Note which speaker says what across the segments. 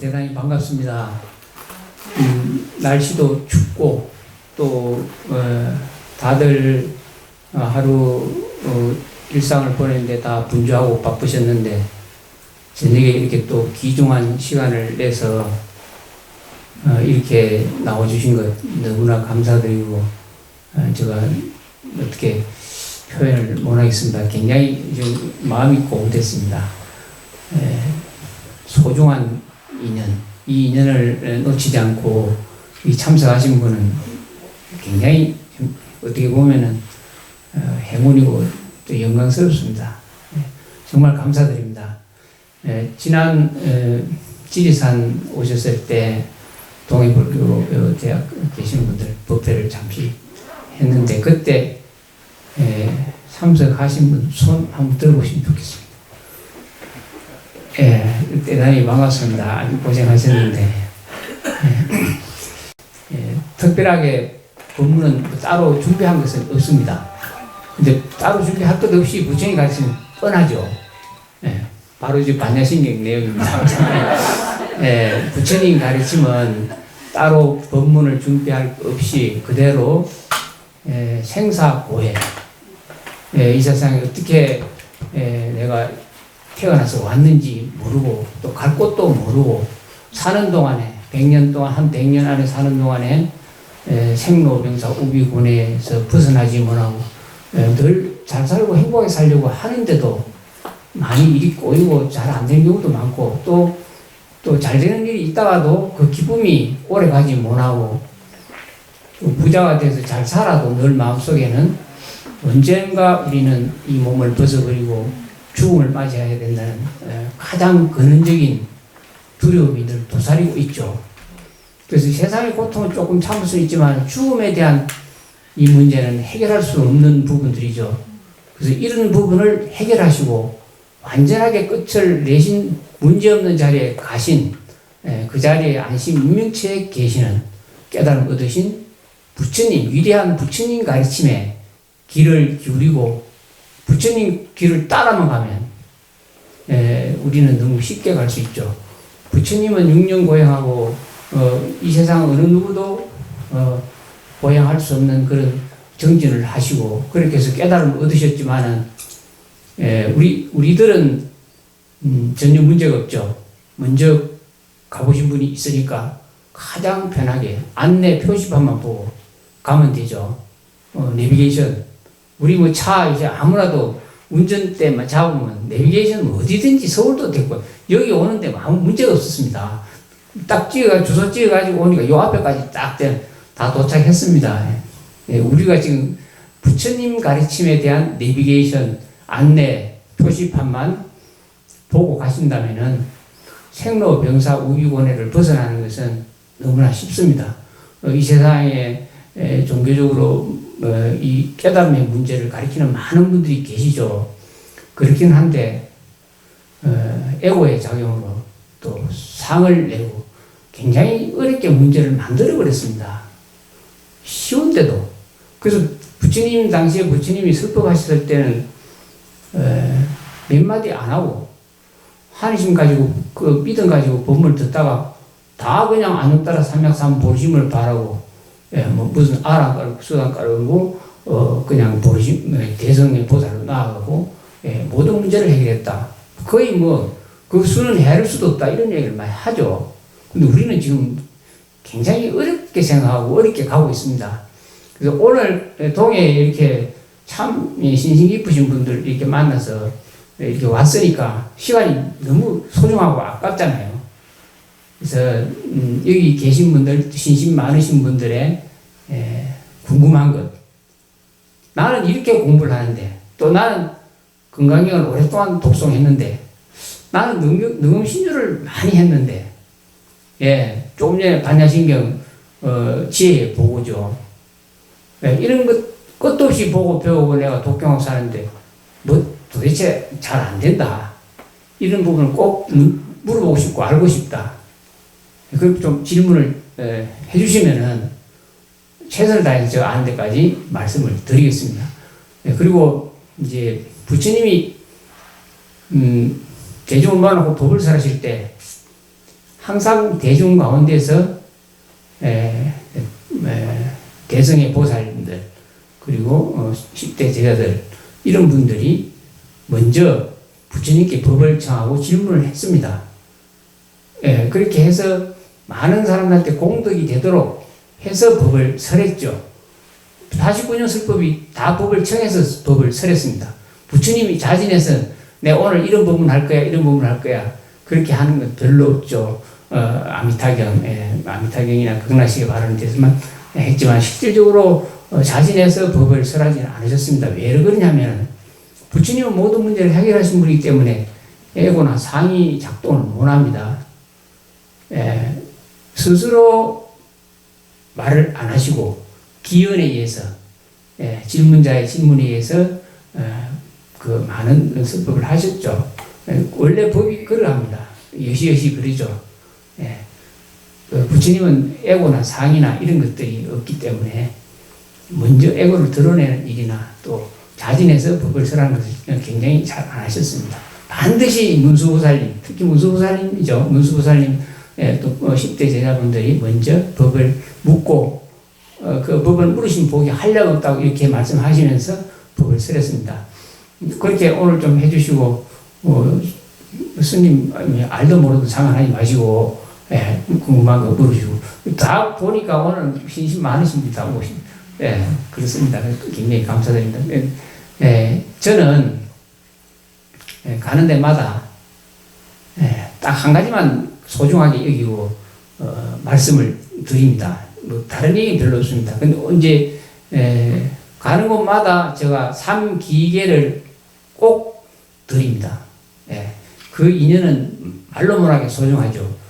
Speaker 1: 대단히 반갑습니다. 날씨도 춥고 또 다들 하루 일상을 보내는데 다 분주하고 바쁘셨는데 저녁에 이렇게 또 귀중한 시간을 내서 이렇게 나와주신 것 너무나 감사드리고 제가 어떻게 표현을 못하겠습니다. 굉장히 좀 마음이 고운됐습니다. 소중한 인연, 이 인연을 놓치지 않고 이 참석하신 분은 굉장히 어떻게 보면은 행운이고 또 영광스럽습니다. 정말 감사드립니다. 지난 지리산 오셨을 때 동해불교 대학 계시는 분들 법회를 잠시 했는데 그때 참석하신 분 손 한번 들어보시면 좋겠습니다. 대단히 반갑습니다. 아주 고생하셨는데 특별하게 법문은 따로 준비한 것은 없습니다. 근데 따로 준비할 것 없이 부처님 가르치면 뻔하죠. 바로 이제 반야신경 내용입니다. 부처님 가르치면 따로 법문을 준비할 것 없이 그대로 생사고해 이 세상에 어떻게 내가 태어나서 왔는지 모르고 또 갈 곳도 모르고 사는 동안에 100년 동안 한 100년 안에 사는 동안에 생로병사 우비고뇌에서 벗어나지 못하고 늘 잘 살고 행복하게 살려고 하는데도 많이 일이 꼬이고 잘 안 되는 경우도 많고 또 잘 되는 일이 있다가도 그 기쁨이 오래 가지 못하고 또 부자가 돼서 잘 살아도 늘 마음속에는 언젠가 우리는 이 몸을 벗어버리고 죽음을 맞이해야 된다는 가장 근원적인 두려움이 늘 도사리고 있죠. 그래서 세상의 고통은 조금 참을 수 있지만 죽음에 대한 이 문제는 해결할 수 없는 부분들이죠. 그래서 이런 부분을 해결하시고 완전하게 끝을 내신 문제없는 자리에 가신 그 자리에 안심 운명체에 계시는 깨달음 얻으신 부처님, 위대한 부처님 가르침에 귀를 기울이고 부처님 길을 따라만 가면 우리는 너무 쉽게 갈 수 있죠. 부처님은 육령고행하고 이 세상 어느 누구도 고행할 수 없는 그런 정진을 하시고 그렇게 해서 깨달음을 얻으셨지만은 우리들은 전혀 문제가 없죠. 먼저 가보신 분이 있으니까 가장 편하게 안내 표시판만 보고 가면 되죠. 내비게이션 우리 뭐 차 이제 아무라도 운전대만 잡으면 내비게이션 어디든지 서울도 됐고 여기 오는데 아무 문제가 없었습니다. 딱 주소 찍어가지고 오니까 요 앞에까지 다 도착했습니다. 우리가 지금 부처님 가르침에 대한 내비게이션 안내 표시판만 보고 가신다면은 생로 병사 우비고뇌를 벗어나는 것은 너무나 쉽습니다. 이 세상에 종교적으로 이 깨달음의 문제를 가리키는 많은 분들이 계시죠. 그렇긴 한데 에고의 작용으로 또 상을 내고 굉장히 어렵게 문제를 만들어 버렸습니다. 쉬운데도. 그래서 부처님 당시에 부처님이 설법하셨을 때는 몇 마디 안 하고 한심 가지고 그 믿음 가지고 법문을 듣다가 다 그냥 안녕 따라 삼약삼 보심을 바라고 뭐 무슨 아랑 깔고 수단 깔고 그냥 보심 대성의 보살로 나아가고 모든 문제를 해결했다. 거의 뭐 그 수는 헤아릴 수도 없다 이런 얘기를 많이 하죠. 근데 우리는 지금 굉장히 어렵게 생각하고 어렵게 가고 있습니다. 그래서 오늘 동해에 이렇게 참 신심 깊으신 분들 이렇게 만나서 이렇게 왔으니까 시간이 너무 소중하고 아깝잖아요. 그래서 여기 계신 분들, 신심 많으신 분들의 궁금한 것. 나는 이렇게 공부를 하는데 또 나는 건강경을 오랫동안 독송했는데 나는 능음신주를 많이 했는데 조금 전에 반야신경 지혜 보고죠. 이런 것 끝도 없이 보고 배우고 내가 독경하고 사는데 뭐 도대체 잘 안 된다. 이런 부분을 꼭 물어보고 싶고 알고 싶다. 그럼 좀 질문을 해주시면은 최선을 다해서 제가 아는 데까지 말씀을 드리겠습니다. 그리고 이제 부처님이 대중을 만나고 법을 설하실 때 항상 대중 가운데서 대성의 보살님들 그리고 10대 제자들 이런 분들이 먼저 부처님께 법을 청하고 질문을 했습니다. 그렇게 해서 많은 사람들한테 공덕이 되도록 해서 법을 설했죠. 49년 설법이 다 법을 청해서 법을 설했습니다. 부처님이 자진해서 내가 오늘 이런 법문 할 거야, 이런 법문 할 거야. 그렇게 하는 건 별로 없죠. 아미타경이나 극락식에 발언이 됐지만 했지만 실질적으로 자진해서 법을 설하지는 않으셨습니다. 왜 그러냐면 부처님은 모든 문제를 해결하신 분이기 때문에 에고나 상이 작동을 못합니다. 스스로 말을 안 하시고 기연에 의해서 질문자의 질문에 의해서 그 많은 설법을 하셨죠. 원래 법이 그러합니다. 여시여시 그러죠. 부처님은 에고나 상이나 이런 것들이 없기 때문에 먼저 에고를 드러내는 일이나 또 자진해서 법을 설하는 것을 굉장히 잘 안 하셨습니다. 반드시 문수보살님, 특히 문수보살님이죠. 문수보살님 또 10대 제자분들이 먼저 법을 묻고 그 법을 물으신 복이 한량 없다고 이렇게 말씀하시면서 법을 설했습니다. 그렇게 오늘 좀 해주시고 스님 알도 모르도 상관하지 마시고 궁금한 거 물으시고 다 보니까 오늘 신심 많으십니다. 그렇습니다. 굉장히 감사드립니다. 저는 가는 데마다 딱 한 가지만 소중하게 여기고 말씀을 드립니다. 뭐 다른 얘기는 별로 없습니다. 근데 언제 가는 곳마다 제가 3기계를 꼭 드립니다. 그 인연은 말로 못하게 소중하죠.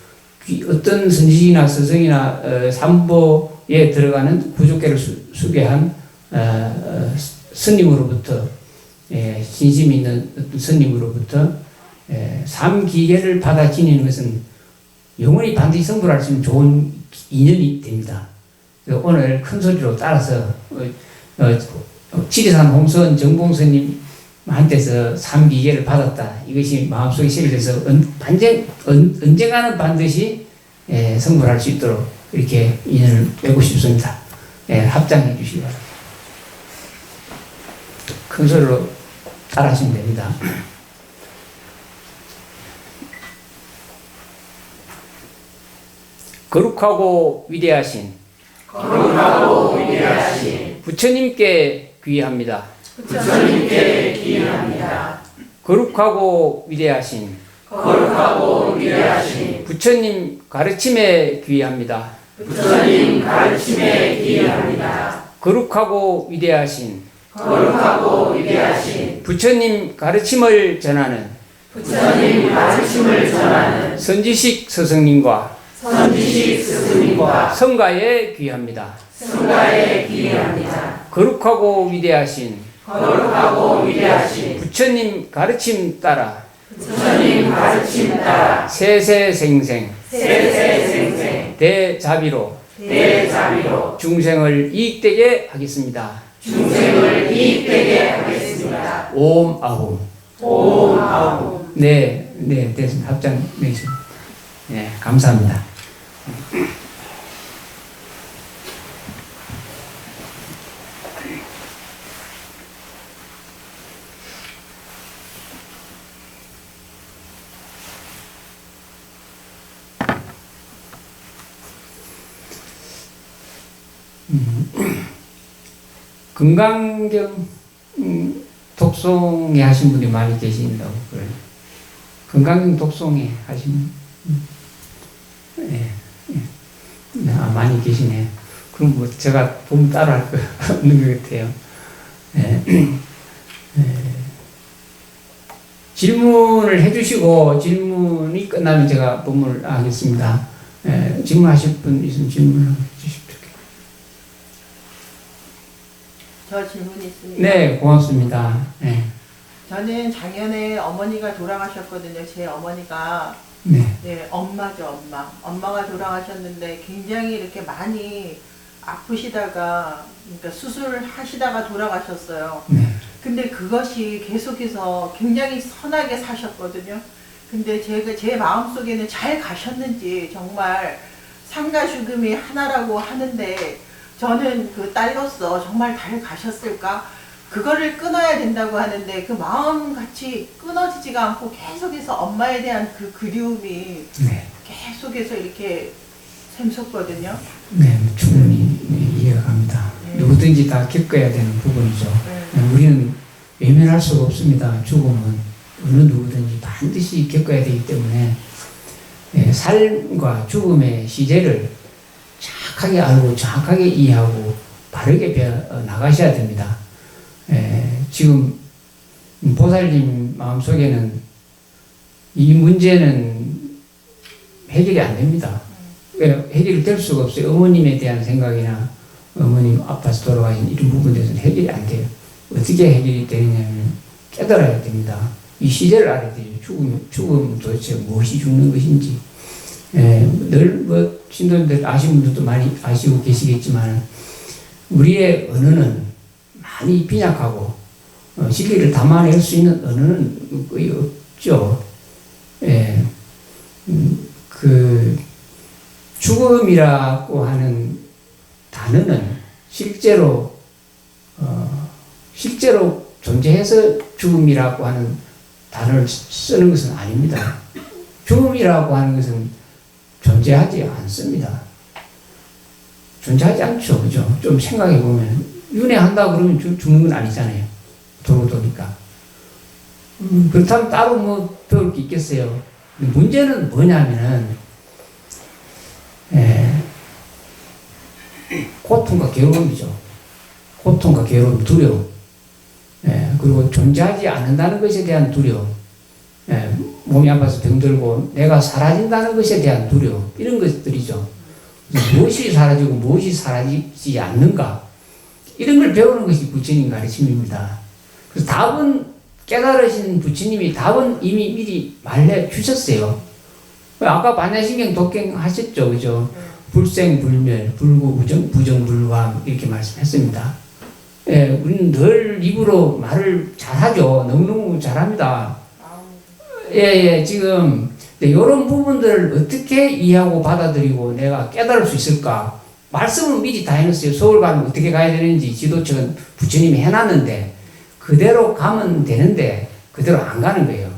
Speaker 1: 어떤 선지식이나 스승이나 삼보에 들어가는 구족계를 수계한 스님으로부터 신심 있는 스님으로부터 3기계를 받아 지니는 것은 영원히 반드시 성불할 수 있는 좋은 인연이 됩니다. 오늘 큰 소리로 따라서 지리산 홍선 정봉스님한테서 3기계를 받았다. 이것이 마음속에 새겨져서 언젠가는 반드시 성불할 수 있도록 이렇게 인연을 맺고 싶습니다. 합장해 주시기 바랍니다. 큰 소리로 따라하시면 됩니다. 거룩하고 위대하신 부처님께 귀의합니다. 거룩하고 위대하신 부처님 가르침에 귀의합니다. 거룩하고 위대하신 부처님 가르침을 전하는 선지식 스승님과 성가에 귀의합니다. 거룩하고 위대하신 부처님 가르침 따라 세세생생 대자비로 중생을 이익되게 하겠습니다. 옴 아홈. 네, 됐습니다. 합장 내겠습니다. 네, 감사합니다. 건강경 독송에 하신 분이 많이 계신다고 그래요. 건강경 독송에 하신 많이 계시네. 그럼 뭐 제가 보면 따로 할 거 없는 것 같아요. 질문을 해주시고 질문이 끝나면 제가 본문을 하겠습니다. 질문하실 분 있으면 질문을 해주십시오.
Speaker 2: 저 질문 있습니다.
Speaker 1: 네, 고맙습니다.
Speaker 2: 저는 작년에 어머니가 돌아가셨거든요. 제 어머니가 네, 엄마죠, 엄마. 엄마가 돌아가셨는데 굉장히 이렇게 많이 아프시다가 그러니까 수술을 하시다가 돌아가셨어요. 근데 그것이 계속해서 굉장히 선하게 사셨거든요. 근데 제 마음속에는 잘 가셨는지 정말 상가 죽음이 하나라고 하는데 저는 그 딸로서 정말 잘 가셨을까? 그거를 끊어야 된다고 하는데 그 마음같이 끊어지지가 않고 계속해서 엄마에 대한 그 그리움이
Speaker 1: 네.
Speaker 2: 계속해서 이렇게 샘솟거든요.
Speaker 1: 네, 충분히 이해가 갑니다.
Speaker 2: 네.
Speaker 1: 누구든지 다 겪어야 되는 부분이죠.
Speaker 2: 네.
Speaker 1: 우리는 외면할 수가 없습니다. 죽음은 어느 누구든지 반드시 겪어야 되기 때문에 삶과 죽음의 시제를 정확하게 알고 정확하게 이해하고 바르게 배워 나가셔야 됩니다. 지금 보살님 마음속에는 이 문제는 해결이 안 됩니다. 해결이 될 수가 없어요. 어머님에 대한 생각이나 어머님 아파서 돌아가신 이런 부분에서는 해결이 안 돼요. 어떻게 해결이 되느냐면 깨달아야 됩니다. 이 시제를 알아야 돼요. 죽음 도대체 무엇이 죽는 것인지. 늘 신도님들 아시는 분들도 많이 아시고 계시겠지만 우리의 언어는 많이 빈약하고 진리를 담아낼 수 있는 언어는 거의 없죠. 그 죽음이라고 하는 단어는 실제로 존재해서 죽음이라고 하는 단어를 쓰는 것은 아닙니다. 죽음이라고 하는 것은 존재하지 않습니다. 존재하지 않죠. 그죠? 좀 생각해 보면 윤회한다 그러면 죽는 건 아니잖아요. 도로 도니까. 그렇다면 따로 뭐 배울 게 있겠어요. 문제는 뭐냐면은 고통과 괴로움이죠. 고통과 괴로움, 두려움. 그리고 존재하지 않는다는 것에 대한 두려움. 몸이 아파서 병들고 내가 사라진다는 것에 대한 두려움. 이런 것들이죠. 무엇이 사라지고 무엇이 사라지지 않는가. 이런 걸 배우는 것이 부처님 가르침입니다. 그래서 답은 깨달으신 부처님이 답은 이미 미리 말해 주셨어요. 아까 반야신경 독경 하셨죠. 그죠? 불생불멸, 불구부정, 부정불감 이렇게 말씀했습니다. 우리는 늘 입으로 말을 잘하죠. 너무너무 잘합니다. 지금 이런 부분들을 어떻게 이해하고 받아들이고 내가 깨달을 수 있을까? 말씀은 미리 다 해놨어요. 서울 가면 어떻게 가야 되는지 지도책은 부처님이 해놨는데 그대로 가면 되는데 그대로 안 가는 거예요.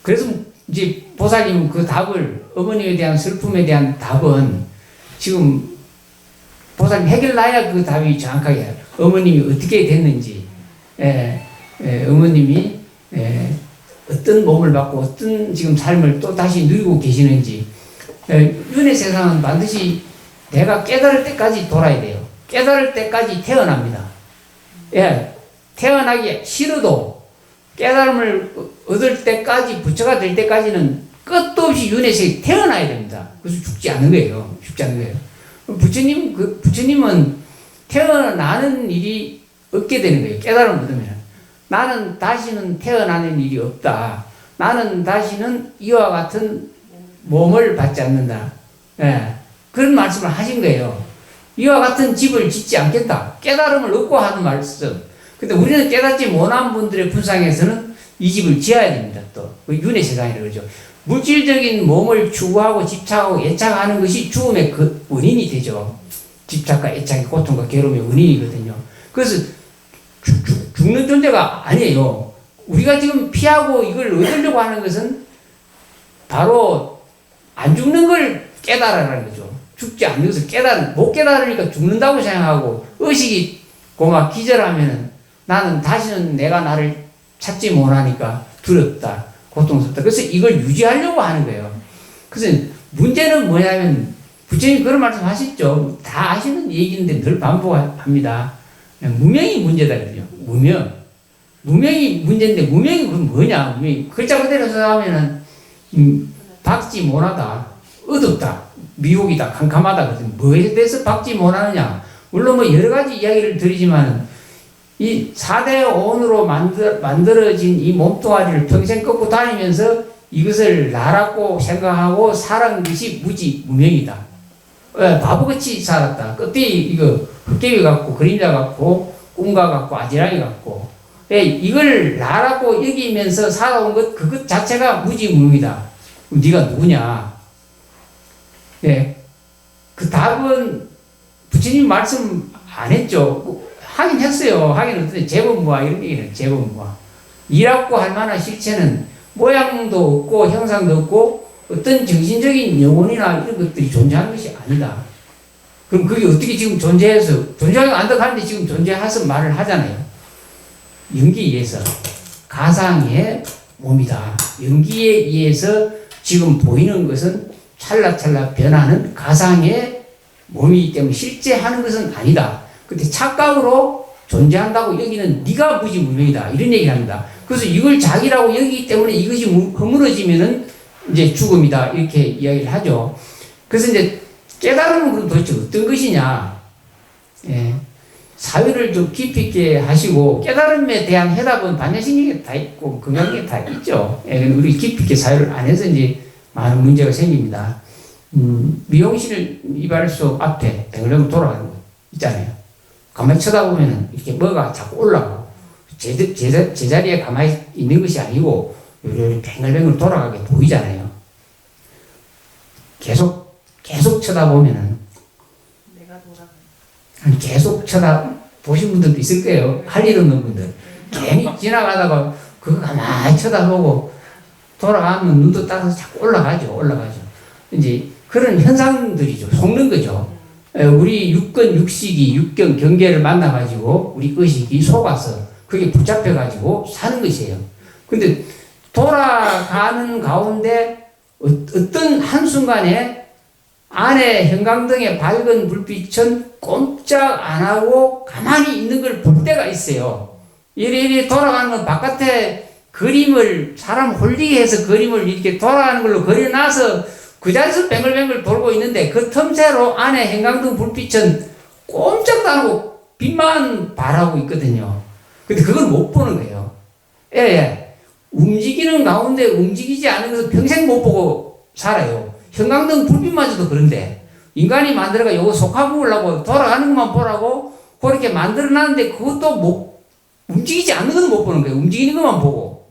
Speaker 1: 그래서 이제 보살님은 그 답을 어머님에 대한 슬픔에 대한 답은 지금 보살님 해결나야 그 답이 정확하게 어머님이 어떻게 됐는지 어머님이 어떤 몸을 받고 어떤 지금 삶을 또 다시 누리고 계시는지 윤회 세상은 반드시 내가 깨달을 때까지 돌아야 돼요. 깨달을 때까지 태어납니다. 태어나기 싫어도 깨달음을 얻을 때까지 부처가 될 때까지는 끝도 없이 윤회세에 태어나야 됩니다. 그래서 죽지 않는 거예요. 죽지 않는 거예요. 부처님은 태어나는 일이 없게 되는 거예요. 깨달음을 얻으면. 나는 다시는 태어나는 일이 없다. 나는 다시는 이와 같은 몸을 받지 않는다. 그런 말씀을 하신 거예요. 이와 같은 집을 짓지 않겠다. 깨달음을 얻고 하는 말씀. 근데 우리는 깨닫지 못한 분들의 분상에서는 이 집을 지어야 됩니다. 또 윤회 세상이라고 그러죠. 물질적인 몸을 추구하고 집착하고 애착하는 것이 죽음의 그 원인이 되죠. 집착과 애착의 고통과 괴로움의 원인이거든요. 그래서 죽는 존재가 아니에요. 우리가 지금 피하고 이걸 얻으려고 하는 것은 바로 안 죽는 걸 깨달으라는 거죠. 죽지 않는 것을 못 깨달으니까 죽는다고 생각하고 의식이 고막 기절하면은 나는 다시는 내가 나를 찾지 못하니까 두렵다, 고통스럽다. 그래서 이걸 유지하려고 하는 거예요. 그래서 문제는 뭐냐면 부처님 그런 말씀 하셨죠. 다 아시는 얘기인데 늘 반복합니다. 무명이 문제다 그러죠. 무명이 문제인데 무명이 그럼 뭐냐? 무명이 글자 그대로 써가면은 박지 못하다, 어둡다, 미혹이다, 캄캄하다. 그래서 뭐에 대해서 박지 못하느냐? 물론 뭐 여러 가지 이야기를 드리지만 이 4대 오온으로 만들어진 이 몸뚱아리를 평생 꺾고 다니면서 이것을 나라고 생각하고 살아간 것이 무명이다. 바보같이 살았다. 껍데기 이거 흑개비 같고 그림자 같고 꿈과 같고 아지랑이 같고 예, 이걸 나라고 여기면서 살아온 것, 그것 자체가 무지무명이다. 네가 누구냐? 예, 그 답은 부처님 말씀 안 했죠. 하긴 했어요. 하긴 어떤 재본무화 이런 얘기는 재본무화. 이라고 할 만한 실체는 모양도 없고 형상도 없고 어떤 정신적인 영혼이나 이런 것들이 존재하는 것이 아니다. 그럼 그게 어떻게 지금 존재해서 존재하지 않다고 하는데 지금 존재해서 말을 하잖아요. 연기에 의해서 가상의 몸이다. 연기에 의해서 지금 보이는 것은 찰나찰나 변하는 가상의 몸이기 때문에 실제 하는 것은 아니다. 근데 착각으로 존재한다고 여기는 네가 무지무명이다. 이런 얘기를 합니다. 그래서 이걸 자기라고 여기기 때문에 이것이 허물어지면은 이제 죽음이다. 이렇게 이야기를 하죠. 그래서 이제 깨달음은 그럼 도대체 어떤 것이냐. 예. 사회를 좀 깊이 있게 하시고 깨달음에 대한 해답은 반야신경에 다 있고 건강에 다 있죠. 예, 우리 깊이 있게 사회를 안 해서 이제 많은 문제가 생깁니다. 미용실 이발소 앞에 뱅글뱅글 돌아가는 거 있잖아요. 가만히 쳐다보면은 이렇게 뭐가 자꾸 올라가고 제자리에 가만히 있는 것이 아니고 이렇게 뱅글뱅글 돌아가게 보이잖아요. 계속 쳐다보면은 계속 쳐다보신 분들도 있을 거예요. 할 일 없는 분들. 괜히 지나가다가 그거 가만히 쳐다보고 돌아가면 눈도 따라서 자꾸 올라가죠. 이제 그런 현상들이죠. 속는 거죠. 우리 육근, 육식이, 육경, 경계를 만나가지고 우리 의식이 속아서 그게 붙잡혀가지고 사는 것이에요. 근데 돌아가는 가운데 어떤 한순간에 안에 형광등의 밝은 불빛은 꼼짝 안 하고 가만히 있는 걸 볼 때가 있어요. 이리 돌아가는 건 바깥에 그림을 사람 홀리게 해서 그림을 이렇게 돌아가는 걸로 그려놔서 그 자리에서 뱅글뱅글 돌고 있는데 그 틈새로 안에 형광등 불빛은 꼼짝도 안 하고 빛만 발하고 있거든요. 근데 그걸 못 보는 거예요. 예. 움직이는 가운데 움직이지 않는 것을 평생 못 보고 살아요. 형광등 불빛마저도 그런데 인간이 만들어가 요거 속아보려고 돌아가는 것만 보라고 그렇게 만들어놨는데 그것도 못 움직이지 않는 것은 못 보는 거예요. 움직이는 것만 보고.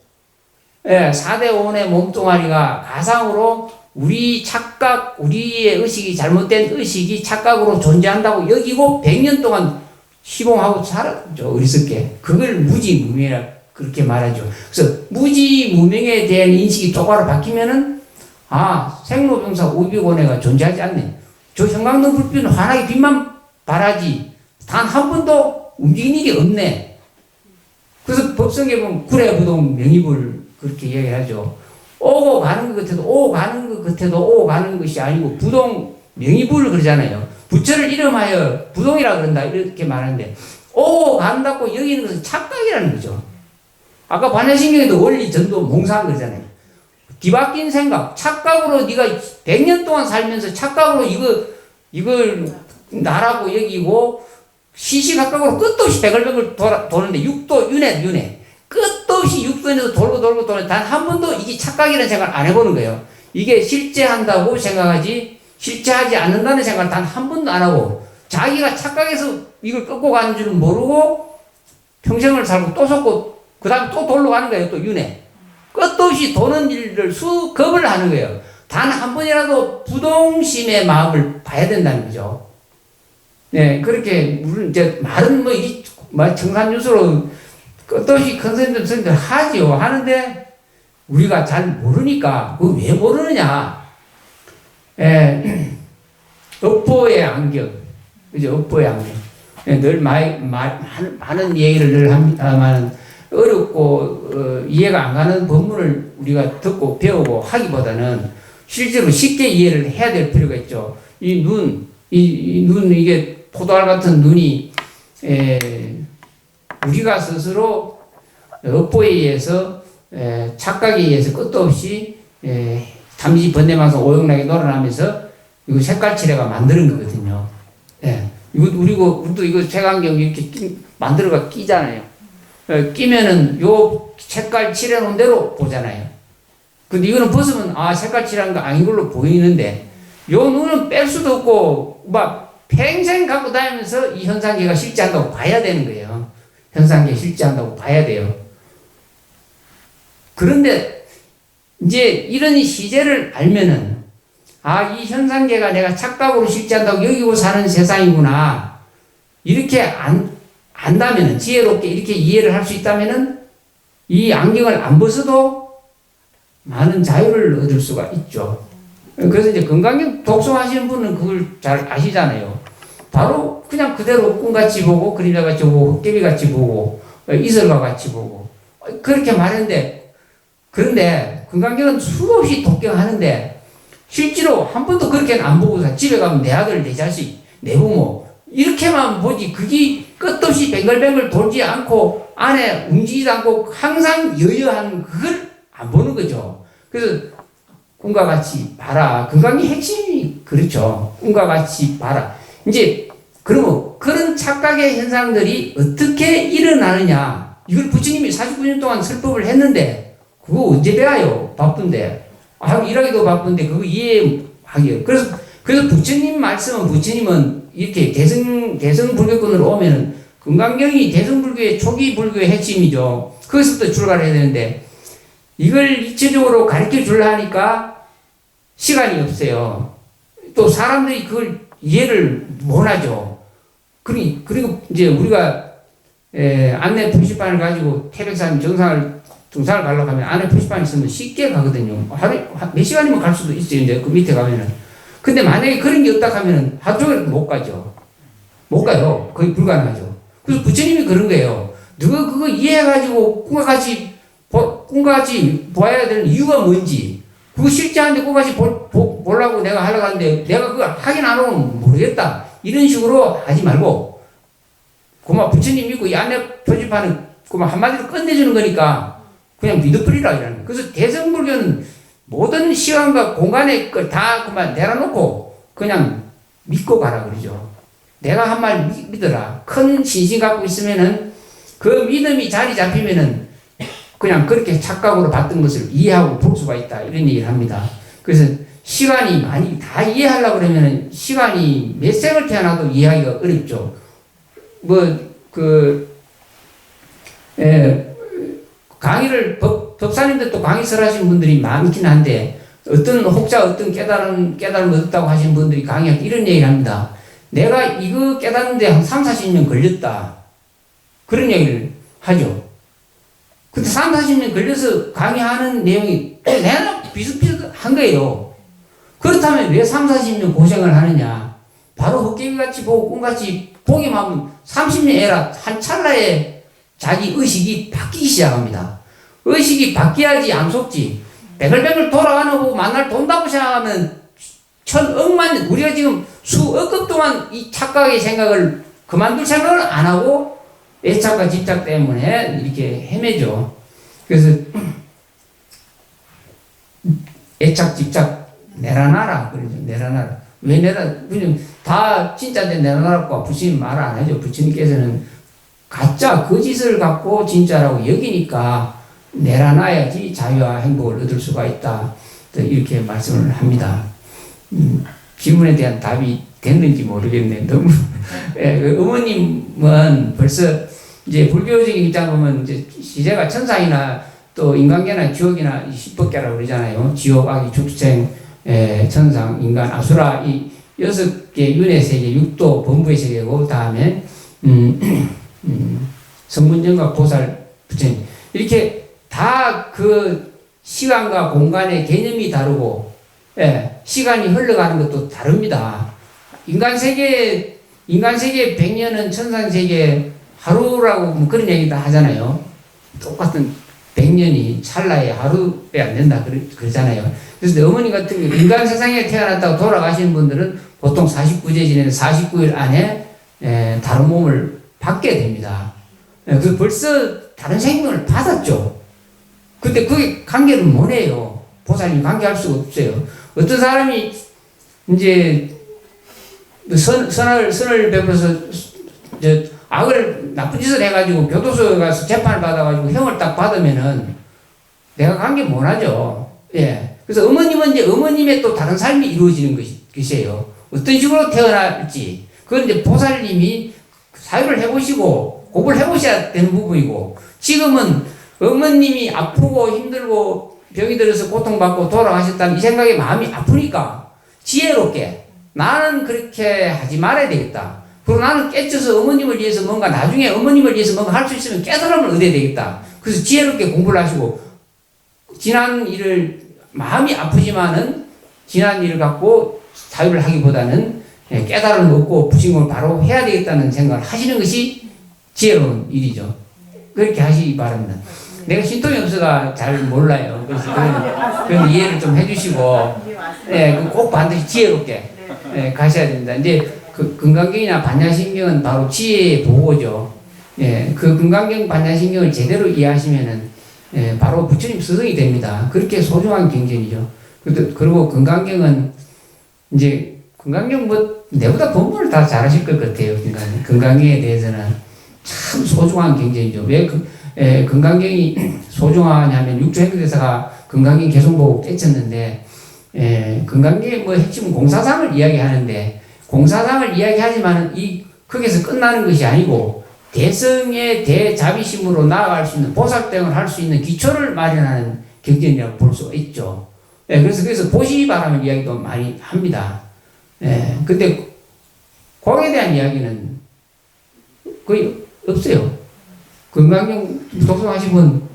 Speaker 1: 예, 4대 5원의 몸뚱아리가 가상으로 우리 착각, 우리의 의식이 잘못된 의식이 착각으로 존재한다고 여기고 100년 동안 시봉하고 살았죠. 어리석게. 그걸 무지무명이라 그렇게 말하죠. 그래서 무지무명에 대한 인식이 똑바로 바뀌면은 생로병사 오비곤해가 존재하지 않네. 저 형광등 불빛은 환하게 빛만 발하지 단 한 번도 움직이는 일이 없네. 그래서 법성에 보면 구례부동 명의불 그렇게 이야기를 하죠. 오고 가는 것 같아도 오고 가는 것이 아니고 부동 명의불 그러잖아요. 부처를 이름하여 부동이라 그런다 이렇게 말하는데 오고 간다고 여기는 것은 착각이라는 거죠. 아까 반야신경에도 원리 전도 몽상 그러잖아요. 뒤바뀐 생각, 착각으로 네가 100년 동안 살면서 착각으로 이걸 나라고 여기고 시시각각으로 끝도 없이 베글베글 도는데 육도 윤회 끝도 없이 육도에서 돌고 단 한 번도 이게 착각이라는 생각을 안 해보는 거예요. 이게 실제한다고 생각하지 실제하지 않는다는 생각을 단 한 번도 안 하고 자기가 착각해서 이걸 끌고 가는 줄은 모르고 평생을 살고 또 속고 그 다음에 또 돌로 가는 거예요. 또 윤회 끝도 없이 도는 일을 수겁을 하는 거예요. 단 한 번이라도 부동심의 마음을 봐야 된다는 거죠. 네, 그렇게, 물론, 이제, 말은 청산유수로 끝도 없이 큰 선생님들 하지요. 하는데, 우리가 잘 모르니까, 그거 왜 모르느냐. 업보의 안경. 그죠? 업보의 안경. 늘 많은 얘기를 늘 합니다만, 어렵고 이해가 안 가는 법문을 우리가 듣고 배우고 하기보다는 실제로 쉽게 이해를 해야 될 필요가 있죠. 이 눈, 이게 포도알 같은 눈이 우리가 스스로 업보에 의해서 착각에 의해서 끝도 없이 잠시 번뇌망상 오용나게 놀아나면서 이거 색깔칠해가 만드는 거거든요. 우리도 이거 색안경 이렇게 만들어가 끼잖아요. 끼면은 요 색깔 칠해놓은 대로 보잖아요. 근데 이거는 벗으면 색깔 칠한 거 아닌 걸로 보이는데 요 눈은 뺄 수도 없고 막 평생 갖고 다니면서 이 현상계가 실제한다고 봐야 되는 거예요. 현상계 실제한다고 봐야 돼요. 그런데 이제 이런 시제를 알면은 아, 이 현상계가 내가 착각으로 실제한다고 여기고 사는 세상이구나. 이렇게 안다면은, 지혜롭게 이렇게 이해를 할 수 있다면은 이 안경을 안 벗어도 많은 자유를 얻을 수가 있죠. 그래서 이제 건강경 독서하시는 분은 그걸 잘 아시잖아요. 바로 그냥 그대로 꿈같이 보고, 그림자같이 보고, 헛개비같이 보고, 이설과 같이 보고, 그렇게 말했는데, 그런데 건강경은 수없이 독경하는데, 실제로 한 번도 그렇게는 안 보고서 집에 가면 내 아들, 내 자식, 내 부모, 이렇게만 보지, 그게 끝없이 뱅글뱅글 돌지 않고, 안에 움직이지 않고, 항상 여여한 그걸 안 보는 거죠. 그래서, 꿈과 같이 봐라. 건강의 핵심이 그렇죠. 꿈과 같이 봐라. 이제, 그러면 그런 착각의 현상들이 어떻게 일어나느냐. 이걸 부처님이 49년 동안 설법을 했는데, 그거 언제 배워요? 바쁜데. 일하기도 바쁜데 그거 이해하기요. 그래서 부처님 말씀은 부처님은 이렇게 대승불교권으로 오면은 금강경이 대승불교의 초기 불교의 핵심이죠. 거기서부터 출발을 해야 되는데 이걸 입체적으로 가르쳐 주려 하니까 시간이 없어요. 또 사람들이 그걸 이해를 못 하죠. 그리고 이제 우리가 안내 표시판을 가지고 태백산 등산을 가려고 하면 안에 표시판 있으면 쉽게 가거든요. 하루에 몇 시간이면 갈 수도 있어요. 이제 그 밑에 가면은. 근데 만약에 그런 게 없다 하면은 하루 종일 못 가죠. 못 가요. 거의 불가능하죠. 그래서 부처님이 그런 거예요. 너가 그거 이해해가지고 꿈과 같이 보아야 되는 이유가 뭔지, 그거 실제하는데 꿈과 같이 보려고 내가 하려고 하는데 내가 그거 확인 안 하면 모르겠다. 이런 식으로 하지 말고, 그만 부처님 믿고 이 안내 표시판은 그만 한마디로 끝내주는 거니까 그냥 믿어버리라 이라는 거예요. 그래서 대승불교는 모든 시간과 공간의 걸 다 그만 내려놓고 그냥 믿고 가라 그러죠. 내가 한 말 믿어라. 큰 신심 갖고 있으면은 그 믿음이 자리 잡히면은 그냥 그렇게 착각으로 봤던 것을 이해하고 볼 수가 있다. 이런 얘기를 합니다. 그래서 시간이 많이 다 이해하려고 그러면은 시간이 몇 생을 태어나도 이해하기가 어렵죠. 강의를 법사님들 또 강의설 하시는 분들이 많긴 한데 어떤 혹자 어떤 깨달음을 얻었다고 하시는 분들이 강의할 때 이런 얘기를 합니다. 내가 이거 깨닫는데 한 3, 40년 걸렸다. 그런 얘기를 하죠. 근데 3, 40년 걸려서 강의하는 내용이 내가 비슷비슷한 거예요. 그렇다면 왜 3, 40년 고생을 하느냐. 바로 헛개비같이 보고 꿈같이 보기만 하면 30년 애라 한 찰나에 자기 의식이 바뀌기 시작합니다. 의식이 바뀌어야지 안 속지. 뱅글뱅글 돌아가는 거 만날 돈다고 생각하면 천억만, 우리가 지금 수억 급 동안 이 착각의 생각을 그만둘 생각을 안 하고 애착과 집착 때문에 이렇게 헤매죠. 그래서 애착, 집착 내려놔라. 그러죠. 내려놔라. 왜 그냥 다 진짜인데 내려놔라고 부처님 말 안 하죠. 부처님께서는 가짜, 거짓을 갖고 진짜라고 여기니까 내려놔야지 자유와 행복을 얻을 수가 있다. 이렇게 말씀을 합니다. 질문에 대한 답이 됐는지 모르겠네. 너무. 그 어머님은 벌써 이제 불교적인 입장 보면 이제 시제가 천상이나 또 인간계나 지옥이나 10법계라고 그러잖아요. 지옥, 악이, 축생, 천상, 인간, 아수라, 이 6개 윤회 세계, 육도, 범부의 세계고, 다음에, 성문정각, 보살, 부처님. 이렇게 다 그 시간과 공간의 개념이 다르고, 시간이 흘러가는 것도 다릅니다. 인간 세계 100년은 천상 세계 하루라고 뭐 그런 얘기도 하잖아요. 똑같은 100년이 찰나에 하루에 안 된다 그러잖아요. 그래서 어머니 같은 경우 인간 세상에 태어났다고 돌아가시는 분들은 보통 49제 지내는 49일 안에 다른 몸을 받게 됩니다. 그래서 벌써 다른 생명을 받았죠. 근데 그게 관계를 못 해요. 보살님 관계할 수가 없어요. 어떤 사람이 이제 선을 베풀어서 악을 나쁜 짓을 해가지고 교도소에 가서 재판을 받아가지고 형을 딱 받으면은 내가 관계 못 하죠. 그래서 어머님은 이제 어머님의 또 다른 삶이 이루어지는 것이에요. 어떤 식으로 태어날지. 그건 이제 보살님이 사유를 해보시고 공부를 해보셔야 되는 부분이고, 지금은 어머님이 아프고 힘들고 병이 들어서 고통받고 돌아가셨다는 이 생각에 마음이 아프니까 지혜롭게 나는 그렇게 하지 말아야 되겠다. 그리고 나는 깨쳐서 어머님을 위해서 뭔가 나중에 어머님을 위해서 뭔가 할 수 있으면 깨달음을 얻어야 되겠다. 그래서 지혜롭게 공부를 하시고, 지난 일을 마음이 아프지만은 지난 일을 갖고 사유를 하기보다는 깨달음을 얻고 부신공을 바로 해야 되겠다는 생각을 하시는 것이 지혜로운 일이죠. 그렇게 하시기 바랍니다. 내가 신통이 없어가 잘 몰라요. 그래서 그런 이해를 좀 해주시고, 꼭 반드시 지혜롭게 가셔야 됩니다. 이제 그 금강경이나 반야신경은 바로 지혜의 보고죠. 그 금강경 반야신경을 제대로 이해하시면은 바로 부처님 스승이 됩니다. 그렇게 소중한 경전이죠. 그리고 금강경은 이제 금강경 뭐 내보다 공부를 다 잘하실 것 같아요. 금강경에 대해서는 참 소중한 경전이죠. 왜 금강경이 소중하냐면 육조행도대사가 금강경 개성보고 깨쳤는데, 금강경의 뭐 핵심은 공사상을 이야기하는데, 공사상을 이야기하지만 거기서 끝나는 것이 아니고 대성의 대자비심으로 나아갈 수 있는 보살대응을 할 수 있는 기초를 마련하는 경전이라고 볼 수 있죠. 그래서 보시바람을 이야기도 많이 합니다. 근데 공에 대한 이야기는 거의 없어요. 금강경 독송하신 분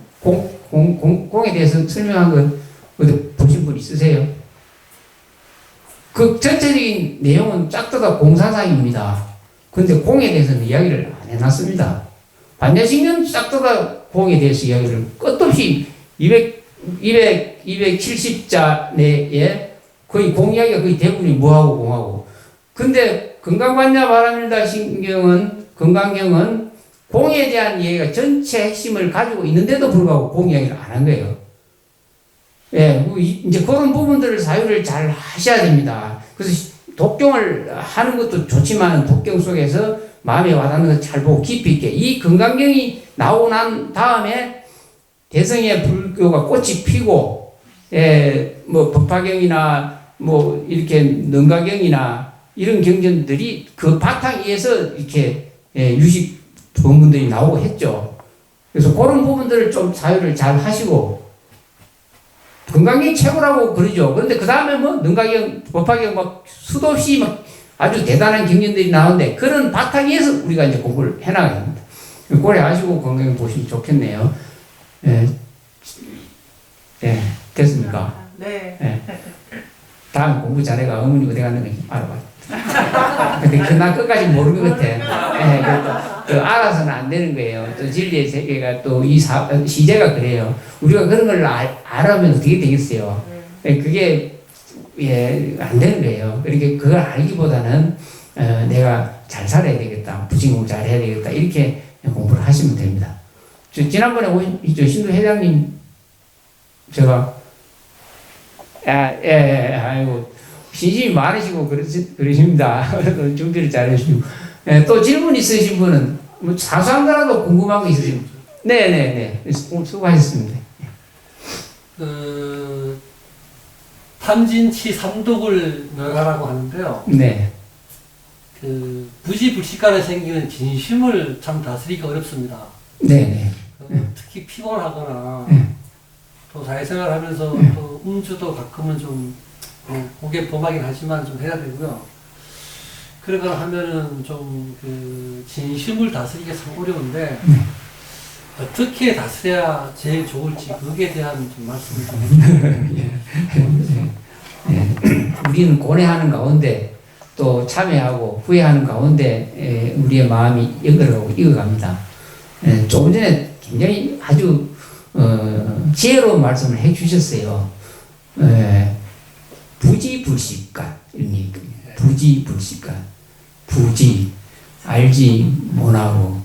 Speaker 1: 공에 대해서 설명한 거 어디 보신 분 있으세요? 그 전체적인 내용은 쫙 뜯어 공사상입니다. 근데 공에 대해서는 이야기를 안 해놨습니다. 반야신경 쫙 뜯어 공에 대해서 이야기를 끝없이 270자 내에 거의 공 이야기가 거의 대부분이 무하고 공하고. 근데 금강반야바라밀다 신경은, 금강경은 공에 대한 이야기가 전체 핵심을 가지고 있는데도 불구하고 공 이야기를 안 한 거예요. 이제 그런 부분들을 사유를 잘 하셔야 됩니다. 그래서 독경을 하는 것도 좋지만 독경 속에서 마음에 와닿는 것 잘 보고 깊이 있게, 이 금강경이 나오고 난 다음에 대성의 불교가 꽃이 피고, 뭐 법화경이나 뭐 이렇게 능가경이나 이런 경전들이 그 바탕 위에서 이렇게 유식 본문들이 나오고 했죠. 그래서 그런 부분들을 좀 사유를 잘 하시고, 금강경이 최고라고 그러죠. 그런데 그 다음에 뭐 능가경, 법화경 막 수도 없이 막 아주 대단한 경전들이 나오는데, 그런 바탕 위에서 우리가 이제 공부를 해나가야 합니다. 고래 아시고 건강 보시면 좋겠네요. 됐습니까?
Speaker 2: 네.
Speaker 1: 다음 공부 잘해가 어머니 어디 갔는지 알아봐요. 근데 그날 끝까지 모르는 것 같아. 또 알아서는 안 되는 거예요. 또 진리의 세계가 또 이 시제가 그래요. 우리가 그런 걸 알아면 어떻게 되겠어요? 그게 안 되는 거예요. 그렇게 그걸 알기보다는 내가 잘 살아야 되겠다, 부진공부 잘 해야 되겠다, 이렇게 공부를 하시면 됩니다. 지난번에 신도 회장님 제가 아이고 신심이 많으시고 그러십니다. 준비를 잘 해주시고, 또 질문 있으신 분은 뭐 사소한 거라도 궁금한 거 있으시면. 네네네, 수고하셨습니다.
Speaker 3: 탐진치 삼독을 멸하라고 하는데요.
Speaker 1: 네.
Speaker 3: 부지불식간에 생기는 진심을 참 다스리기 어렵습니다.
Speaker 1: 네네.
Speaker 3: 특히 피곤하거나
Speaker 1: 네.
Speaker 3: 또 사회생활 하면서 또 음주도 가끔은 좀 고개 범하긴 하지만 좀 해야 되고요. 그러거나 하면은 좀 진심을 다스리기가 참 어려운데 어떻게 다스려야 제일 좋을지 거기에 대한 좀 말씀을 좀 해주세요.
Speaker 1: 우리는 고뇌하는 가운데 또 참여하고 후회하는 가운데 우리의 마음이 익어갑니다. 조금 전에 굉장히 아주 지혜로운 말씀을 해주셨어요. 부지불식간 이런 얘기거든요. 부지불식간, 부지 알지 못하고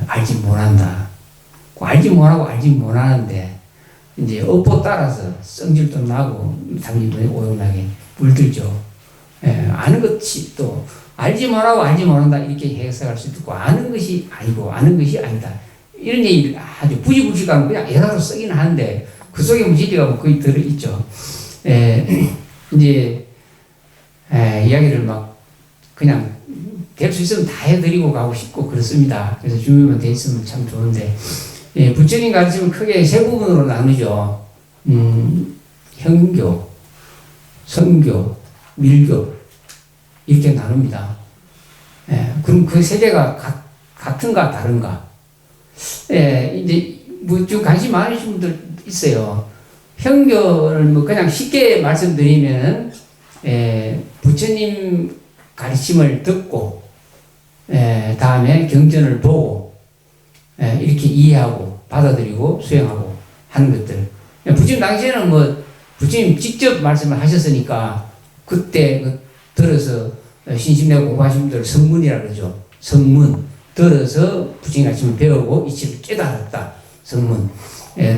Speaker 1: 알지 못한다. 알지 못하고 알지 못하는데 이제 업보 따라서 성질도 나고 당연히 오용나게 물들죠. 아는 것이 또 알지 못하고 알지 못한다 이렇게 해석할 수도 있고, 아는 것이 아니고 아는 것이 아니다 이런 얘기를 아주 부지불식간 그냥 애사로 쓰긴 하는데 그 속에 무지리가 거의 들어있죠. 이제 이야기를 막 그냥 될 수 있으면 다 해드리고 가고 싶고 그렇습니다. 그래서 준비만 돼 있으면 참 좋은데, 예, 부처님 가르침은 크게 세 부분으로 나누죠. 현교, 선교, 밀교 이렇게 나눕니다. 예, 그럼 그 세 개가 같은가 다른가? 예, 이제 뭐 좀 관심 많으신 분들 있어요. 현교를 뭐 그냥 쉽게 말씀드리면, 부처님 가르침을 듣고, 다음에 경전을 보고, 이렇게 이해하고 받아들이고 수행하고 하는 것들. 부처님 당시에는 뭐 부처님 직접 말씀을 하셨으니까 그때 들어서 신심내고 공부하신 분들 성문이라 그러죠. 성문 들어서 부처님 가르침을 배우고 이치를 깨달았다. 성문.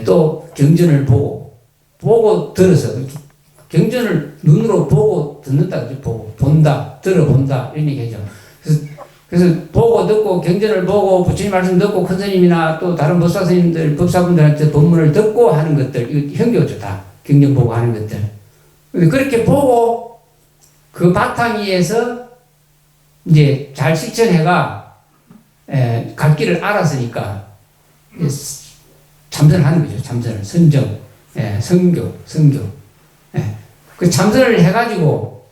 Speaker 1: 또 경전을 보고 들어서 경전을 눈으로 보고 듣는다. 보고 본다 들어본다 이런 얘기죠. 그래서 보고 듣고 경전을 보고 부처님 말씀 듣고 큰 스님이나 또 다른 법사 스님들 법사분들한테 법문을 듣고 하는 것들 이거 현교죠. 다 경전 보고 하는 것들. 그렇게 보고 그 바탕 위에서 이제 잘 실천해가 갈 길을 알았으니까 참선하는 거죠. 참선을 선정, 성교. 그 참선을 해가지고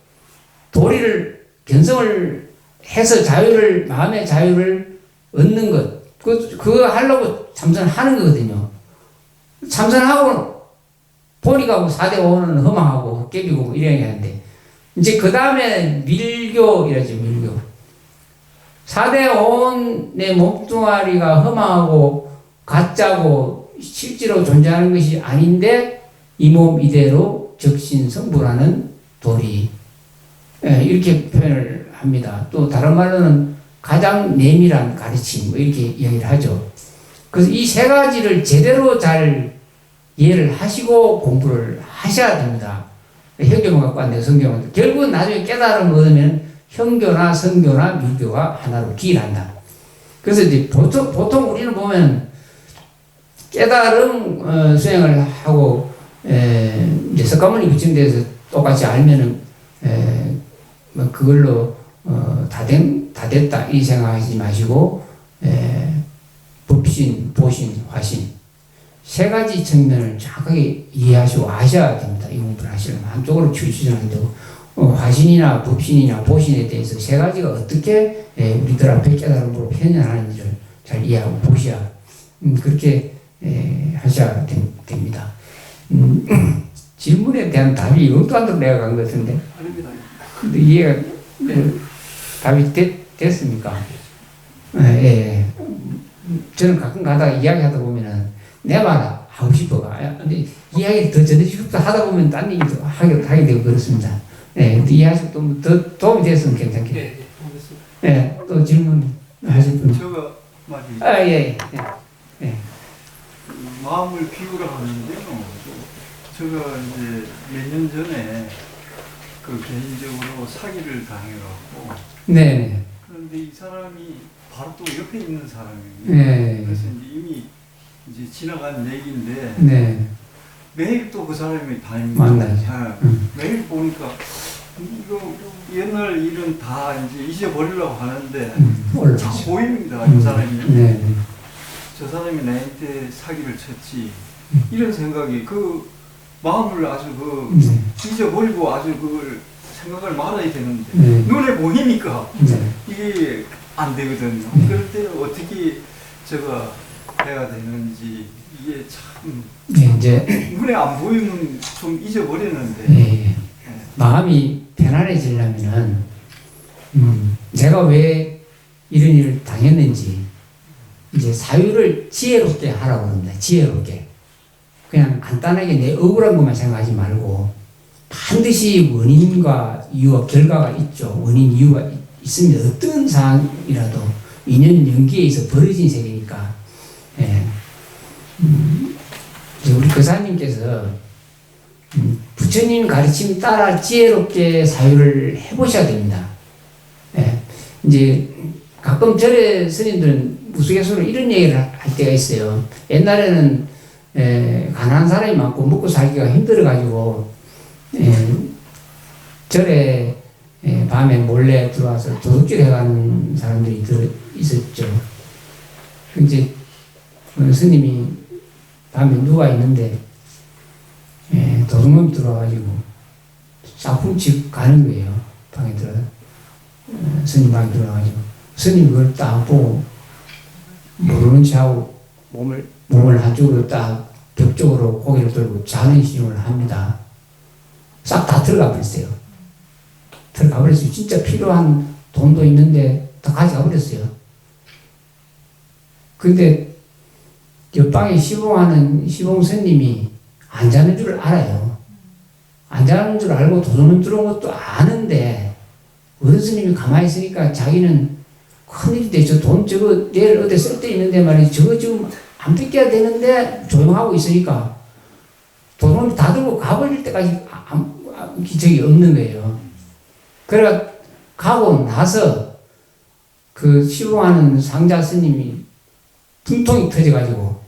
Speaker 1: 도리를 견성을 해서 자유를 마음의 자유를 얻는 것 그거 하려고 참선하는 거거든요. 참선하고 보니까 4대 5는 허망하고 깨비고 이래야 하는데 이제 그 다음에 밀교이라죠. 밀교 4대 5의 몸뚱아리가 허망하고 가짜고 실제로 존재하는 것이 아닌데 이 몸 이대로 적신성불하는 도리 이렇게 표현을 합니다. 또 다른 말로는 가장 내밀한 가르침 이렇게 이야기를 하죠. 그래서 이 세 가지를 제대로 잘 이해를 하시고 공부를 하셔야 됩니다. 현교만 갖고 왔네요. 성교만. 결국은 나중에 깨달음을 얻으면 현교나 선교나 밀교가 하나로 기일한다. 그래서 이제 보통 우리는 보면 깨달음 수행을 하고 이제 석가모니 부처님 대해서 똑같이 알면은 뭐 그걸로 다 됐다 이 생각하지 마시고 법신, 보신, 화신 세 가지 측면을 정확하게 이해하시고 아셔야 됩니다. 이 공부를 하시려면 한쪽으로 치우치지 않고 화신이나 법신이나 보신에 대해서 세 가지가 어떻게 우리들 앞에 깨달음으로 표현하는지를 잘 이해하고 보셔야 그렇게 하셔야 됩니다. 질문에 대한 답이 이것도 안 듣고 내가 간 것 같은데.
Speaker 3: 아닙니다.
Speaker 1: 근데 이해가 답이 됐습니까? 저는 가끔 가다가 이야기하다 보면은 내 말 하고 싶어가. 근데 이야기 더 전해주고 싶다 하다 보면 딴 얘기도 하게 되고 그렇습니다. 근데 이해하시고 더 도움이 됐으면 괜찮겠네요.
Speaker 3: 알겠습니다.
Speaker 1: 또 질문 하실 분.
Speaker 4: 제가 말이 마음을 비우라 하는데요. 제가 이제 몇 년 전에 그 개인적으로 사기를 당해갖고
Speaker 1: 네.
Speaker 4: 그런데 이 사람이 바로 또 옆에 있는 사람이에요.
Speaker 1: 네.
Speaker 4: 그래서 이제 이미 이제 지나간 얘기인데
Speaker 1: 네.
Speaker 4: 매일 또 그 사람이 다닙니다.
Speaker 1: 만나죠.
Speaker 4: 매일 보니까 이거 옛날 일은 다 이제 잊어버리려고 하는데 참 보입니다. 이 사람이.
Speaker 1: 네.
Speaker 4: 저 사람이 나한테 사기를 쳤지. 이런 생각이 그 마음을 아주 잊어버리고 아주 그걸 생각을 말아야 되는데 눈에 보이니까 이게 안 되거든요. 그럴 때 어떻게 제가 해야 되는지 이게 참
Speaker 1: 이제
Speaker 4: 눈에 안 보이면 좀 잊어버리는데
Speaker 1: 마음이 편안해지려면은 내가 왜 이런 일을 당했는지 이제 사유를 지혜롭게 하라고 합니다. 지혜롭게. 그냥 간단하게 내 억울한 것만 생각하지 말고 반드시 원인과 이유와 결과가 있죠. 원인, 이유가 있습니다. 어떤 상황이라도 인연 연기에 있어 벌어진 세계니까. 우리 교사님께서 부처님 가르침 따라 지혜롭게 사유를 해보셔야 됩니다. 이제 가끔 절에 스님들은 우스갯소리로 이런 얘기를 할 때가 있어요. 옛날에는 가난한 사람이 많고 먹고 살기가 힘들어가지고 절에 밤에 몰래 들어와서 도둑질 해가는 사람들이 있었죠. 이제 스님이 밤에 누워 있는데 도둑놈이 들어와가지고 싹 훔치 가는 거예요. 방에 들어서 스님 방에 들어와가지고 스님이 그걸 딱 보고 모르는 척하고 몸을 한쪽으로 딱 벽 쪽으로 고개를 들고 자는 신용을 합니다. 싹 다 들어가 버렸어요. 들어가 버렸어요. 진짜 필요한 돈도 있는데 다 가져가 버렸어요. 근데 옆방에 시봉하는 시봉 스님이 안 자는 줄 알아요. 안 자는 줄 알고 도둑놈 들어온 것도 아는데 어른 스님이 가만히 있으니까 자기는 큰일인데 저 돈 저거 내일 어디 쓸 데 있는데 말이지 저거 지금 안 뺏겨야 되는데 조용하고 있으니까 도둑놈이 다 들고 가버릴 때까지 기적이 없는 거예요. 그래가 가고 나서 그 시봉하는 상자 스님이 분통이 터져가지고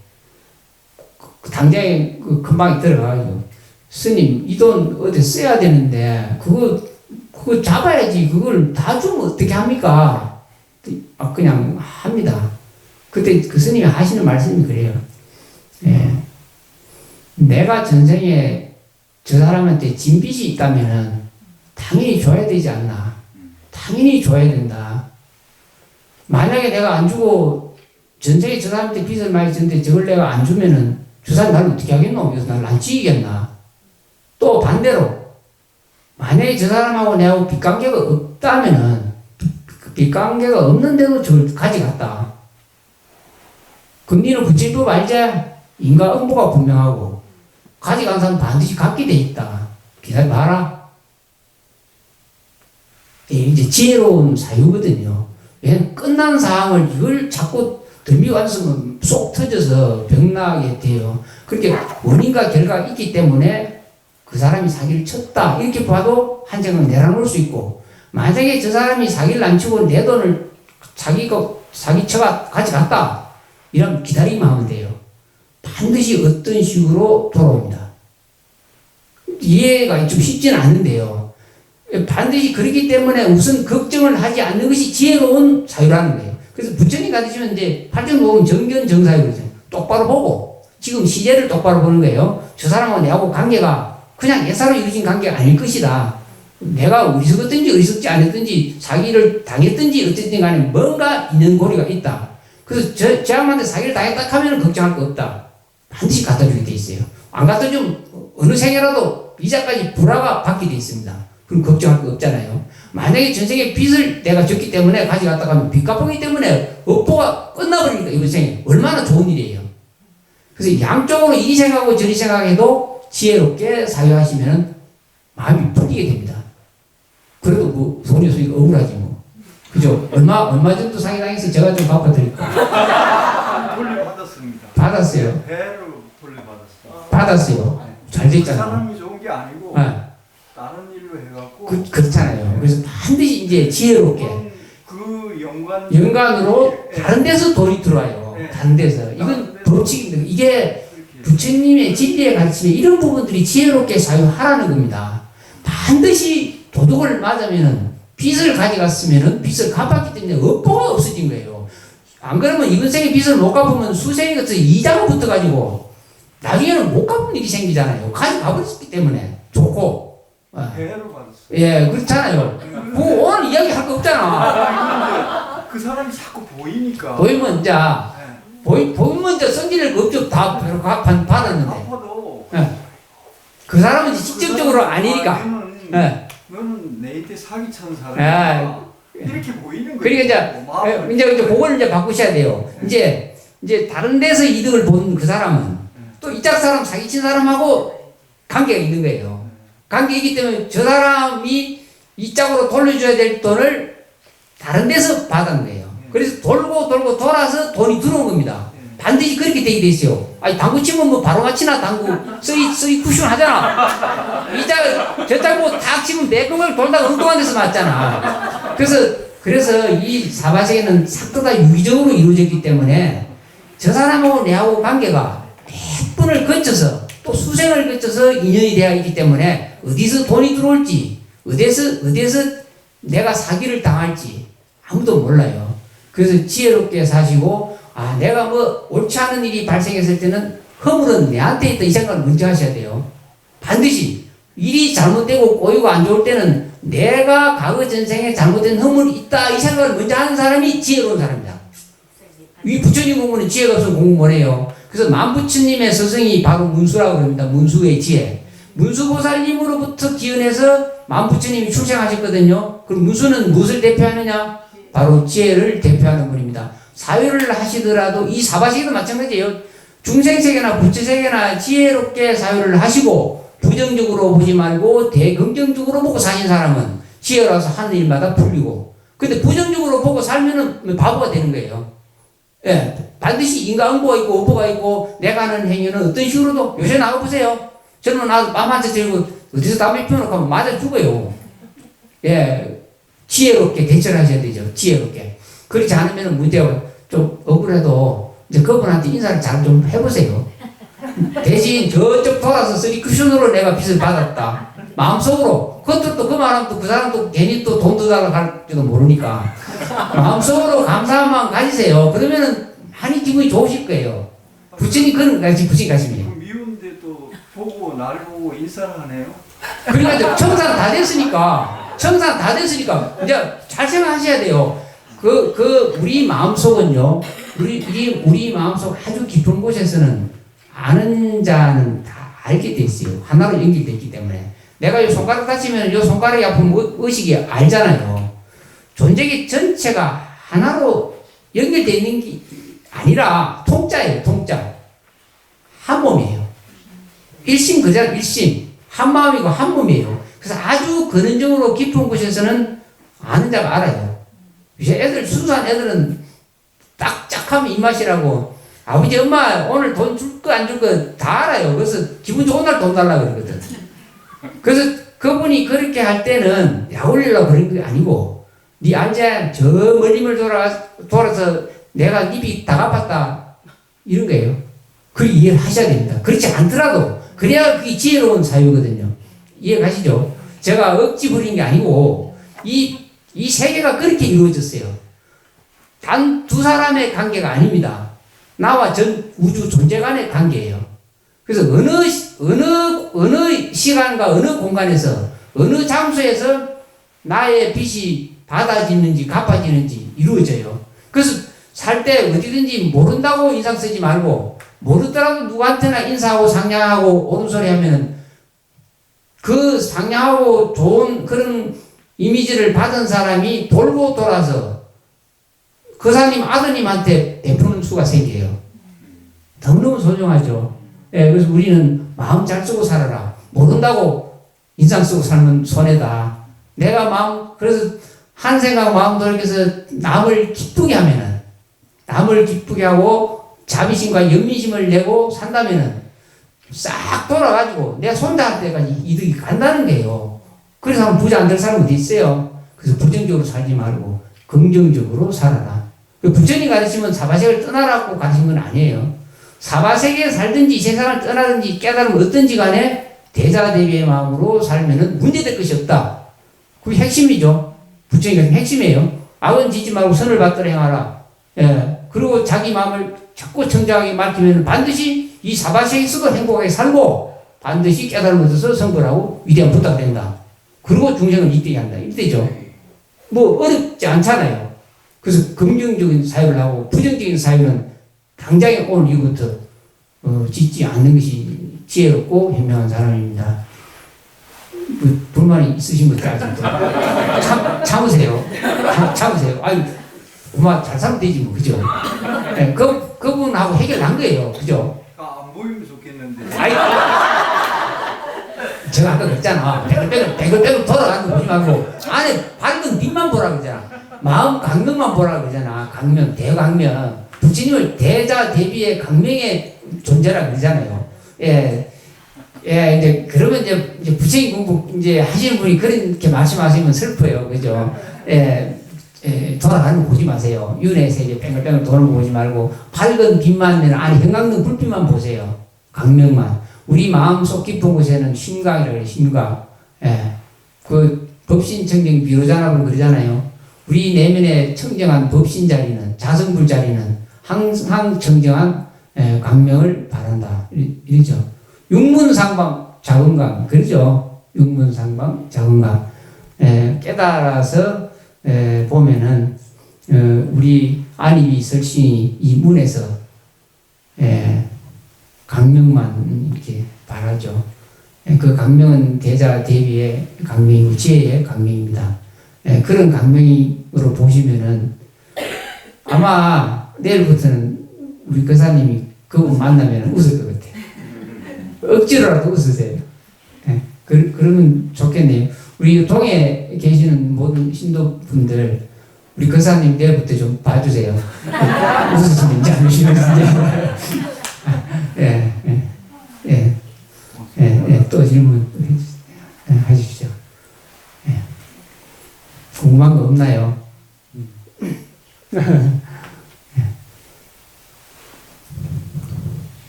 Speaker 1: 그 당장에 그 금방에 들어가가지고 스님 이 돈 어디 써야 되는데 그거 잡아야지 그걸 다 주면 어떻게 합니까? 그냥 합니다. 그때 그 스님이 하시는 말씀이 그래요. 내가 전생에 저 사람한테 진 빚이 있다면은 당연히 줘야 되지 않나. 당연히 줘야 된다. 만약에 내가 안 주고 전생에 저 사람한테 빚을 많이 졌는데 저걸 내가 안 주면은 저 사람 나를 어떻게 하겠노? 그래서 나를 안 치이겠나? 또 반대로 만약에 저 사람하고 내하고 빚관계가 없다면은 그 빚관계가 없는데도 저걸 가져갔다. 그럼 니는 부칠법 알지? 인과응보가 분명하고 가져간 사람 반드시 갖게 돼 있다. 기다려봐라. 이제 지혜로운 사유거든요. 왜냐면 끝난 상황을 이걸 자꾸 덤비고 앉으면 쏙 터져서 병나게 돼요. 그렇게 원인과 결과가 있기 때문에 그 사람이 사기를 쳤다. 이렇게 봐도 한정은 내려놓을 수 있고, 만약에 저 사람이 사기를 안 치고 내 돈을 사기쳐가 가져갔다. 이러면 기다리기만 하면 돼요. 반드시 어떤 식으로 돌아옵니다. 이해가 좀 쉽지는 않은데요. 반드시 그렇기 때문에 우선 걱정을 하지 않는 것이 지혜로운 사유라는 거예요. 그래서 부처님 가르치면 이제 팔정도는 정견정사유 그러잖아요. 똑바로 보고 지금 시제를 똑바로 보는 거예요. 저 사람하고 내하고 관계가 그냥 옛사로 이루어진 관계가 아닐 것이다. 내가 어리석었든지 어리석지 않았든지 사기를 당했든지 어쨌든 간에 뭔가 있는 고리가 있다. 그래서 저 양반한테 사기를 당했다 하면 걱정할 거 없다. 반드시 갖다 주게 돼 있어요. 안 갖다 주면 어느 생애라도 이자까지 불화가 받게 돼 있습니다. 그럼 걱정할 거 없잖아요. 만약에 전생에 빚을 내가 졌기 때문에 가져갔다 가면 빚 갚았기 때문에 업보가 끝나버리니까 이번 생에 얼마나 좋은 일이에요. 그래서 양쪽으로 이리 생각하고 저리 생각해도 지혜롭게 사유하시면 마음이 풀리게 됩니다. 그래도 뭐 돈이 없으니까 억울하지 뭐. 그죠? 얼마 정도 사기당해서 제가 좀 갚아드릴까?
Speaker 4: 돌려받았습니다.
Speaker 1: 받았어요.
Speaker 4: 배로 돌려받았어요.
Speaker 1: 받았어요. 잘
Speaker 4: 그
Speaker 1: 됐잖아요.
Speaker 4: 사람이 좋은 게 아니고
Speaker 1: 네.
Speaker 4: 다른 일로 해갖고
Speaker 1: 그렇잖아요. 그래서 반드시 이제 지혜롭게
Speaker 4: 그
Speaker 1: 연관으로 다른 데서 돈이 들어와요.
Speaker 4: 네.
Speaker 1: 다른 데서. 이건 법칙입니다. 이게 부처님의 진리에 가르치면 이런 부분들이 지혜롭게 사유하라는 겁니다. 반드시 도둑을 맞으면은 빚을 가져갔으면은 빚을 갚았기 때문에 업보가 없어진 거예요. 안 그러면 이번 생에 빚을 못 갚으면 수생에 가서 이자가 붙어가지고 나중에는 못 갚은 일이 생기잖아요. 가져가버렸기 때문에 좋고.
Speaker 4: 배로 받았어요.
Speaker 1: 예, 그렇잖아요. 뭐 오늘 이야기 할 거 없잖아.
Speaker 4: 그 사람이 자꾸 보이니까.
Speaker 1: 보이면 이제
Speaker 4: 네.
Speaker 1: 보이면 이제 성질을 업적 다 받았는데.
Speaker 4: 아파도
Speaker 1: 그 사람은 이제 직접적으로 아니니까. 예.
Speaker 4: 너는 내한테 사기 친 사람이야. 이렇게 보이는 거예요.
Speaker 1: 그러니까 이제 그걸 이제 바꾸셔야 돼요. 이제 다른 데서 이득을 본 그 사람은 또 이짝 사람 사기친 사람하고 관계가 있는 거예요. 관계이기 때문에 저 사람이 이짝으로 돌려줘야 될 돈을 다른 데서 받은 거예요. 그래서 돌고 돌아서 돈이 들어온 겁니다. 반드시 그렇게 되게 돼 있어요. 아니 당구 치면 뭐 바로 맞히나 당구 쓰이 쿠션 하잖아. 이짝 저짝 뭐탁 치면 매끈을 돌다가 엉뚱한 데서 맞잖아. 그래서 이 사바세계는 싹 다 유기적으로 이루어졌기 때문에 저 사람하고 내하고 관계가 몇 분을 거쳐서 또 수생을 거쳐서 인연이 되어 있기 때문에 어디서 돈이 들어올지 어디서 내가 사기를 당할지 아무도 몰라요. 그래서 지혜롭게 사시고, 아, 내가 뭐 옳지 않은 일이 발생했을 때는 허물은 내한테 있다 이 생각을 먼저 하셔야 돼요. 반드시 일이 잘못되고 꼬이고 안 좋을 때는 내가 과거 전생에 잘못된 허물이 있다 이 생각을 먼저 하는 사람이 지혜로운 사람이다. 이 부처님 공부는 지혜가 없으면 공부 못해요. 그래서 만부처님의 스승이 바로 문수라고 그럽니다. 문수의 지혜. 문수보살님으로부터 기원해서 만부처님이 출생하셨거든요. 그럼 문수는 무엇을 대표하느냐? 바로 지혜를 대표하는 분입니다. 사유를 하시더라도 이 사바세계도 마찬가지예요. 중생세계나 부처세계나 지혜롭게 사유를 하시고 부정적으로 보지 말고 대긍정적으로 보고 사신 사람은 지혜로서 하는 일마다 풀리고, 근데 부정적으로 보고 살면은 바보가 되는 거예요. 예, 반드시 인과응보가 있고 업보가 있고 내가 하는 행위는 어떤 식으로도 요새 나와보세요. 저는 마음 한자 들고 어디서 담배 피워놓고 하면 맞아 죽어요. 예, 지혜롭게 대처를 하셔야 되죠. 지혜롭게. 그렇지 않으면 문제가 좀 억울해도 이제 그분한테 인사를 잘 좀 해보세요. 대신 저쪽 돌아서 쓰리 쿠션으로 내가 빚을 받았다. 마음속으로. 그것도 그 말하면 또 그 사람도 괜히 또 돈 더 달라고 할지도 모르니까. 마음속으로 감사한 마음 가지세요. 그러면은 많이 기분이 좋으실 거예요. 부처님 그런 가지 부처님 가십니다.
Speaker 4: 미운데도 보고 나를 보고 인사를 하네요.
Speaker 1: 그러니까 이제 청산 다 됐으니까 이제 잘 생각하셔야 돼요. 우리 마음속은요, 우리 마음속 아주 깊은 곳에서는 아는 자는 다 알게 돼 있어요. 하나로 연결되어 있기 때문에. 내가 이 손가락 다치면 이 손가락이 아픈 의식이 알잖아요. 존재기 전체가 하나로 연결되어 있는 게 아니라 통짜예요, 통짜. 한 몸이에요. 일심 그자로 일심. 한 마음이고 한 몸이에요. 그래서 아주 근원적으로 깊은 곳에서는 아는 자가 알아요. 이제 애들, 순수한 애들은 딱딱하면 입맛이라고, 아버지, 엄마, 오늘 돈 줄 거 안 줄 거 다 알아요. 그래서 기분 좋은 날 돈 달라 그러거든. 그래서 그분이 그렇게 할 때는 약올리려고 그런 게 아니고, 네 앉아, 저 멀리를 돌아서 내가 입이 다 갚았다. 이런 거예요. 그 이해를 하셔야 됩니다. 그렇지 않더라도, 그래야 그게 지혜로운 사유거든요. 이해 가시죠? 제가 억지 부린 게 아니고, 이 세계가 그렇게 이루어졌어요. 단 두 사람의 관계가 아닙니다. 나와 전 우주 존재 간의 관계예요. 그래서 어느 시간과 어느 공간에서 어느 장소에서 나의 빚이 받아지는지 갚아지는지 이루어져요. 그래서 살 때 어디든지 모른다고 인상 쓰지 말고, 모르더라도 누구한테나 인사하고 상냥하고 옳은 소리 하면은 그 상냥하고 좋은 그런 이미지를 받은 사람이 돌고 돌아서 그 사람님 아드님한테 베푸는 수가 생겨요. 너무너무 소중하죠. 예, 그래서 우리는 마음 잘 쓰고 살아라. 모른다고 인상 쓰고 살면 손해다. 내가 그래서 한 생각 마음 돌이켜서 남을 기쁘게 하면은, 남을 기쁘게 하고 자비심과 연민심을 내고 산다면은 싹 돌아가지고 내 손자한테까지 이득이 간다는 거예요. 그래서 한번 부자 안 될 사람 어디 있어요? 그래서 부정적으로 살지 말고 긍정적으로 살아라. 부처님 가르치면 사바세계를 떠나라고 가르친 건 아니에요. 사바세계에 살든지 이 세상을 떠나든지 깨달으면 어떤지 간에 대자대비의 마음으로 살면은 문제될 것이 없다. 그게 핵심이죠. 부처님 가르친 핵심이에요. 악은 짓지 말고 선을 받들어 행하라. 예. 그리고 자기 마음을 자꾸 청정하게 밝히면 반드시 이 사바세계에서도 행복하게 살고 반드시 깨달음을 얻어서 성불하고 위대한 부탁 된다. 그리고 중생을 이때게 한다. 이때죠. 뭐 어렵지 않잖아요. 그래서 긍정적인 사유를 하고 부정적인 사유는 당장에 오늘 이후부터 짓지 않는 것이 지혜롭고 현명한 사람입니다. 불만이 있으신 분들 참으세요. 참으세요. 아유, 엄마 잘 살면 되지 뭐, 그죠? 네, 그분하고 해결한 거예요. 그죠?
Speaker 4: 안 보이면 좋겠는데.
Speaker 1: 아이, 제가 아까 그랬잖아. 백을 돌아가는 거 보지 말고, 안에 밝은 빛만 보라 그러잖아. 마음 강명만 보라 그러잖아. 강명, 대강명. 부처님을 대자 대비의 강명의 존재라 그러잖아요. 예. 예, 이제, 그러면 이제 부처님 공부 이제 하시는 분이 그렇게 말씀하시면 슬퍼요. 그죠? 예. 예, 돌아가는 거 보지 마세요. 윤회 세계 뺑글뺑글 도는 거 보지 말고 밝은 빛만 내는 안에 형광등 불빛만 보세요. 강명만. 우리 마음속 깊은 곳에는 심각이라고 해요. 심각. 예. 법신 청정 비로자납을 그러잖아요. 우리 내면에 청정한 법신 자리는, 자성불 자리는 항상 청정한 강명을 바란다. 이러죠. 육문상방 자건강, 그러죠. 육문상방 자건강. 깨달아서 보면은 우리 안입이 설신이 이 문에서 강명만 이렇게 바라죠. 그 강명은 대자 대비의 강명이고 지혜의 강명입니다. 그런 강명으로 보시면은 아마 내일부터는 우리 교사님이 그분 만나면 웃을 것 같아요. 억지로라도 웃으세요. 그러면 좋겠네요. 우리 동해 계시는 모든 신도분들 우리 교사님 내일부터 좀 봐주세요. 웃으시는지 안 웃으시는지. 또 질문 해주시죠. 궁금한 거 없나요?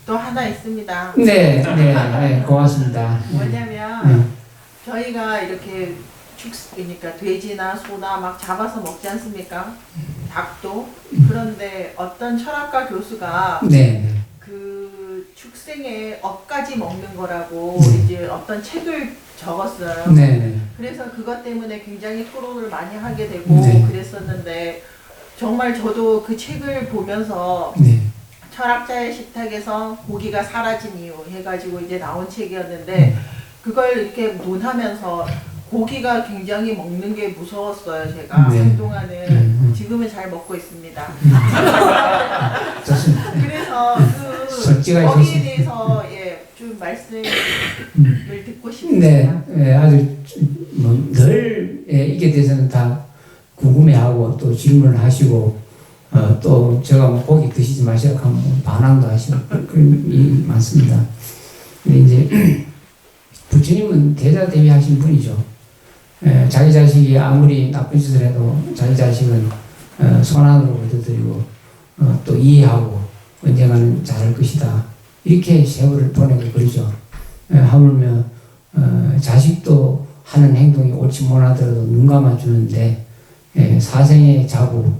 Speaker 2: 또 하나 있습니다.
Speaker 1: 네, 고맙습니다.
Speaker 2: 뭐냐면 저희가 이렇게 그러니까 돼지나 소나 막 잡아서 먹지 않습니까? 닭도. 그런데 어떤 철학가 교수가 그 축생의 업까지 먹는 거라고 이제 어떤 책을 적었어요. 그래서 그것 때문에 굉장히 토론을 많이 하게 되고 그랬었는데 정말 저도 그 책을 보면서 철학자의 식탁에서 고기가 사라진 이유 해가지고 이제 나온 책이었는데 그걸 이렇게 논하면서 고기가 굉장히 먹는 게 무서웠어요. 제가 한동안은 지금은 잘 먹고 있습니다.
Speaker 1: 좋습니다.
Speaker 2: 그래서 거기에 대해서 좀 말씀을 듣고 싶습니다.
Speaker 1: 아주 늘 이게 대해서는 다 궁금해하고 또 질문을 하시고 또 제가 뭐 고기 드시지 마시라고 하면 반항도 하시고 그런 일이 많습니다. 근데 이제 부처님은 대자대비하신 분이죠. 자기 자식이 아무리 나쁜 짓을 해도 자기 자식은 선한으로 얻어들이고 또 이해하고 언젠가는 잘할 것이다. 이렇게 세월을 보내고 그러죠. 하물며 자식도 하는 행동이 옳지 못하더라도 눈 감아주는데 사생의 자부,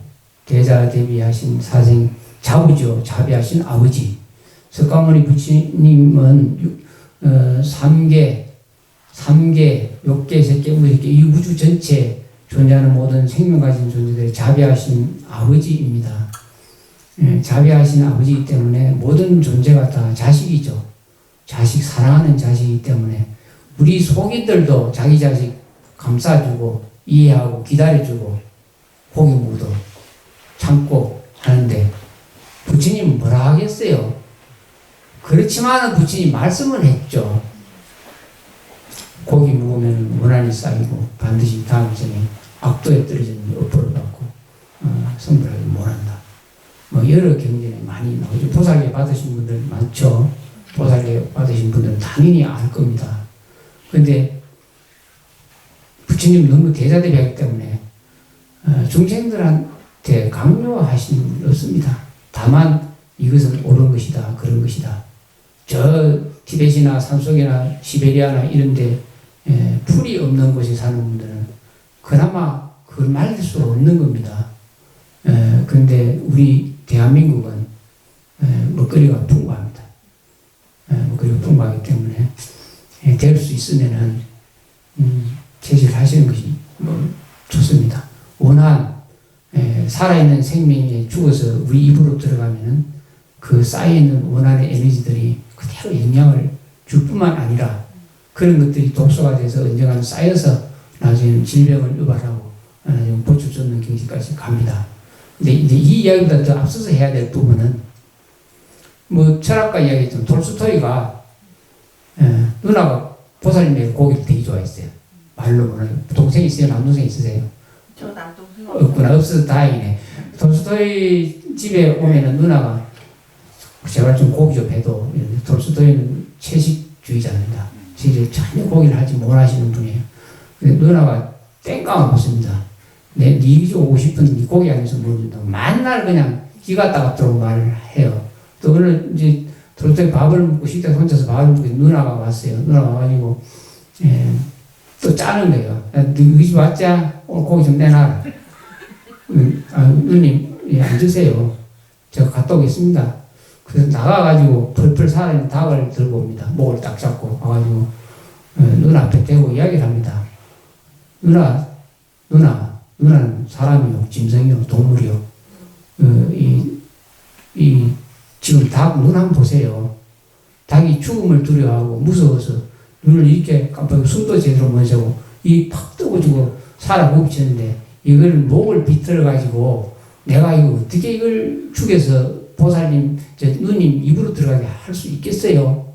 Speaker 1: 대자대비하신 사생 자부죠. 자비하신 아버지. 석가모니 부처님은 삼계, 욕계, 색계, 무색계 이 우주 전체 존재하는 모든 생명 가진 존재들의 자비하신 아버지입니다. 자비하신 아버지이기 때문에 모든 존재가 다 자식이죠. 자식 사랑하는 자식이기 때문에 우리 속인들도 자기 자식 감싸주고 이해하고 기다려주고 고기 묵도 참고 하는데 부처님은 뭐라 하겠어요? 그렇지만 부처님 말씀을 했죠. 고기 묵으면 원한이 쌓이고 반드시 다음 생에 악도에 떨어지는 업보를 받고 성불하기 못한다. 뭐 여러 경전에 많이 나오죠. 보살계 받으신 분들 많죠. 보살계 받으신 분들은 당연히 알 겁니다. 근데 부처님 너무 대자대비하기 때문에 중생들한테 강요하신 분 없습니다. 다만 이것은 옳은 것이다, 그런 것이다. 저 티벳이나 산속이나 시베리아나 이런데 풀이 없는 곳에 사는 분들은 그나마 그걸 말릴 수 없는 겁니다. 그런데 우리 대한민국은 먹거리가 풍부합니다. 먹거리가 풍부하기 때문에 될 수 있으면은 제시를 하시는 것이 좋습니다. 원한 살아있는 생명이 죽어서 우리 입으로 들어가면은 그 쌓여있는 원한의 에너지들이 그대로 영향을 줄 뿐만 아니라 그런 것들이 독소가 돼서 언젠가는 쌓여서 나중에는 질병을 유발하고 나중에 보충 쏟는 경지까지 갑니다. 근데 이제 이 이야기보다 더 앞서서 해야 될 부분은 뭐 철학가 이야기했지만 톨스토이가 누나가 보살님에게 고기를 되게 좋아했어요. 말로는 동생 있어요? 남동생 있으세요?
Speaker 2: 저 남동생
Speaker 1: 없구나. 없어서 다행이네. 톨스토이 집에 오면은 누나가 제발 좀 고기 좀 해도 톨스토이는 채식주의자입니다. 이제 전혀 고기를 하지 못하시는 분이에요. 근데 누나가 땡깡을 붙습니다. 네 오고 싶은 네 고기 안에서 먹는다고 만날 그냥 기 갔다 갔도록 말을 해요. 또 오늘 이제 톨스토이 밥을 먹고 식당에 혼자서 밥을 먹고 누나가 왔어요. 누나가 와가지고 또 짜는 거예요. 야, 너희 집 왔자? 오늘 고기 좀 내놔라. 누님, 예, 앉으세요. 제가 갔다 오겠습니다. 그래서 나가가지고 펄펄 살아있는 닭을 들고 옵니다. 목을 딱 잡고 와가지고 누나 앞에 대고 이야기를 합니다. 누나는 사람이요, 짐승이요, 동물이요. 지금 닭 눈 한번 보세요. 닭이 죽음을 두려워하고 무서워서 눈을 이렇게 깜빡이고 숨도 제대로 못 쉬고 이 팍 뜨고지고 살아 굽히는데 이걸 목을 비틀어가지고 내가 이거 어떻게 이걸 죽여서 보살님, 누님 입으로 들어가게 할 수 있겠어요?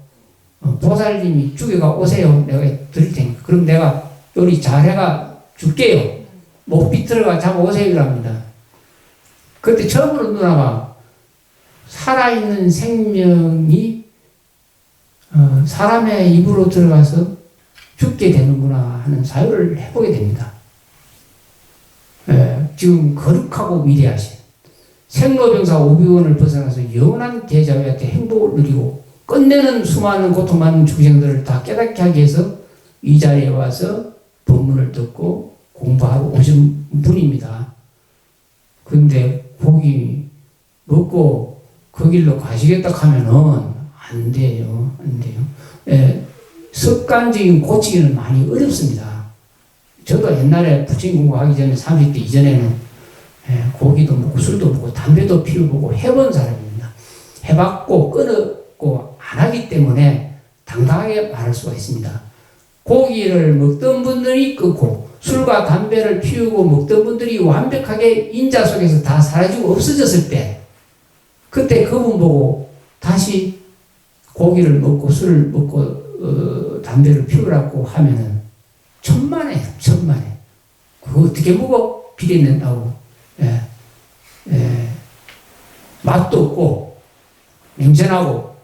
Speaker 1: 보살님이 죽여가 오세요. 내가 드릴 테니까. 그럼 내가 요리 잘해가 줄게요. 목 비틀어가 잡아오세요. 이랍니다. 그때 처음으로 누나가 살아있는 생명이 사람의 입으로 들어가서 죽게 되는구나 하는 사유를 해보게 됩니다. 지금 거룩하고 위대하신 생로병사 오비원을 벗어나서 영원한 대자비한테 행복을 누리고 끝내는 수많은 고통받는 중생들을 다 깨닫게 하기 위해서 이 자리에 와서 법문을 듣고 공부하고 오신 분입니다. 그런데 고기 먹고 그 길로 가시겠다 하면은 안 돼요. 습관적인 고치기는 많이 어렵습니다. 저도 옛날에 부처님 공부하기 전에 30대 이전에는 고기도 먹고 술도 먹고 담배도 피워보고 해본 사람입니다. 해봤고 끊었고 안 하기 때문에 당당하게 말할 수가 있습니다. 고기를 먹던 분들이 끊고 술과 담배를 피우고 먹던 분들이 완벽하게 인자 속에서 다 사라지고 없어졌을 때 그때 그분 보고 다시 고기를 먹고 술을 먹고 담배를 피우라고 하면은 천만에. 그거 어떻게 먹어? 비린낸다고. 맛도 없고 냄새나고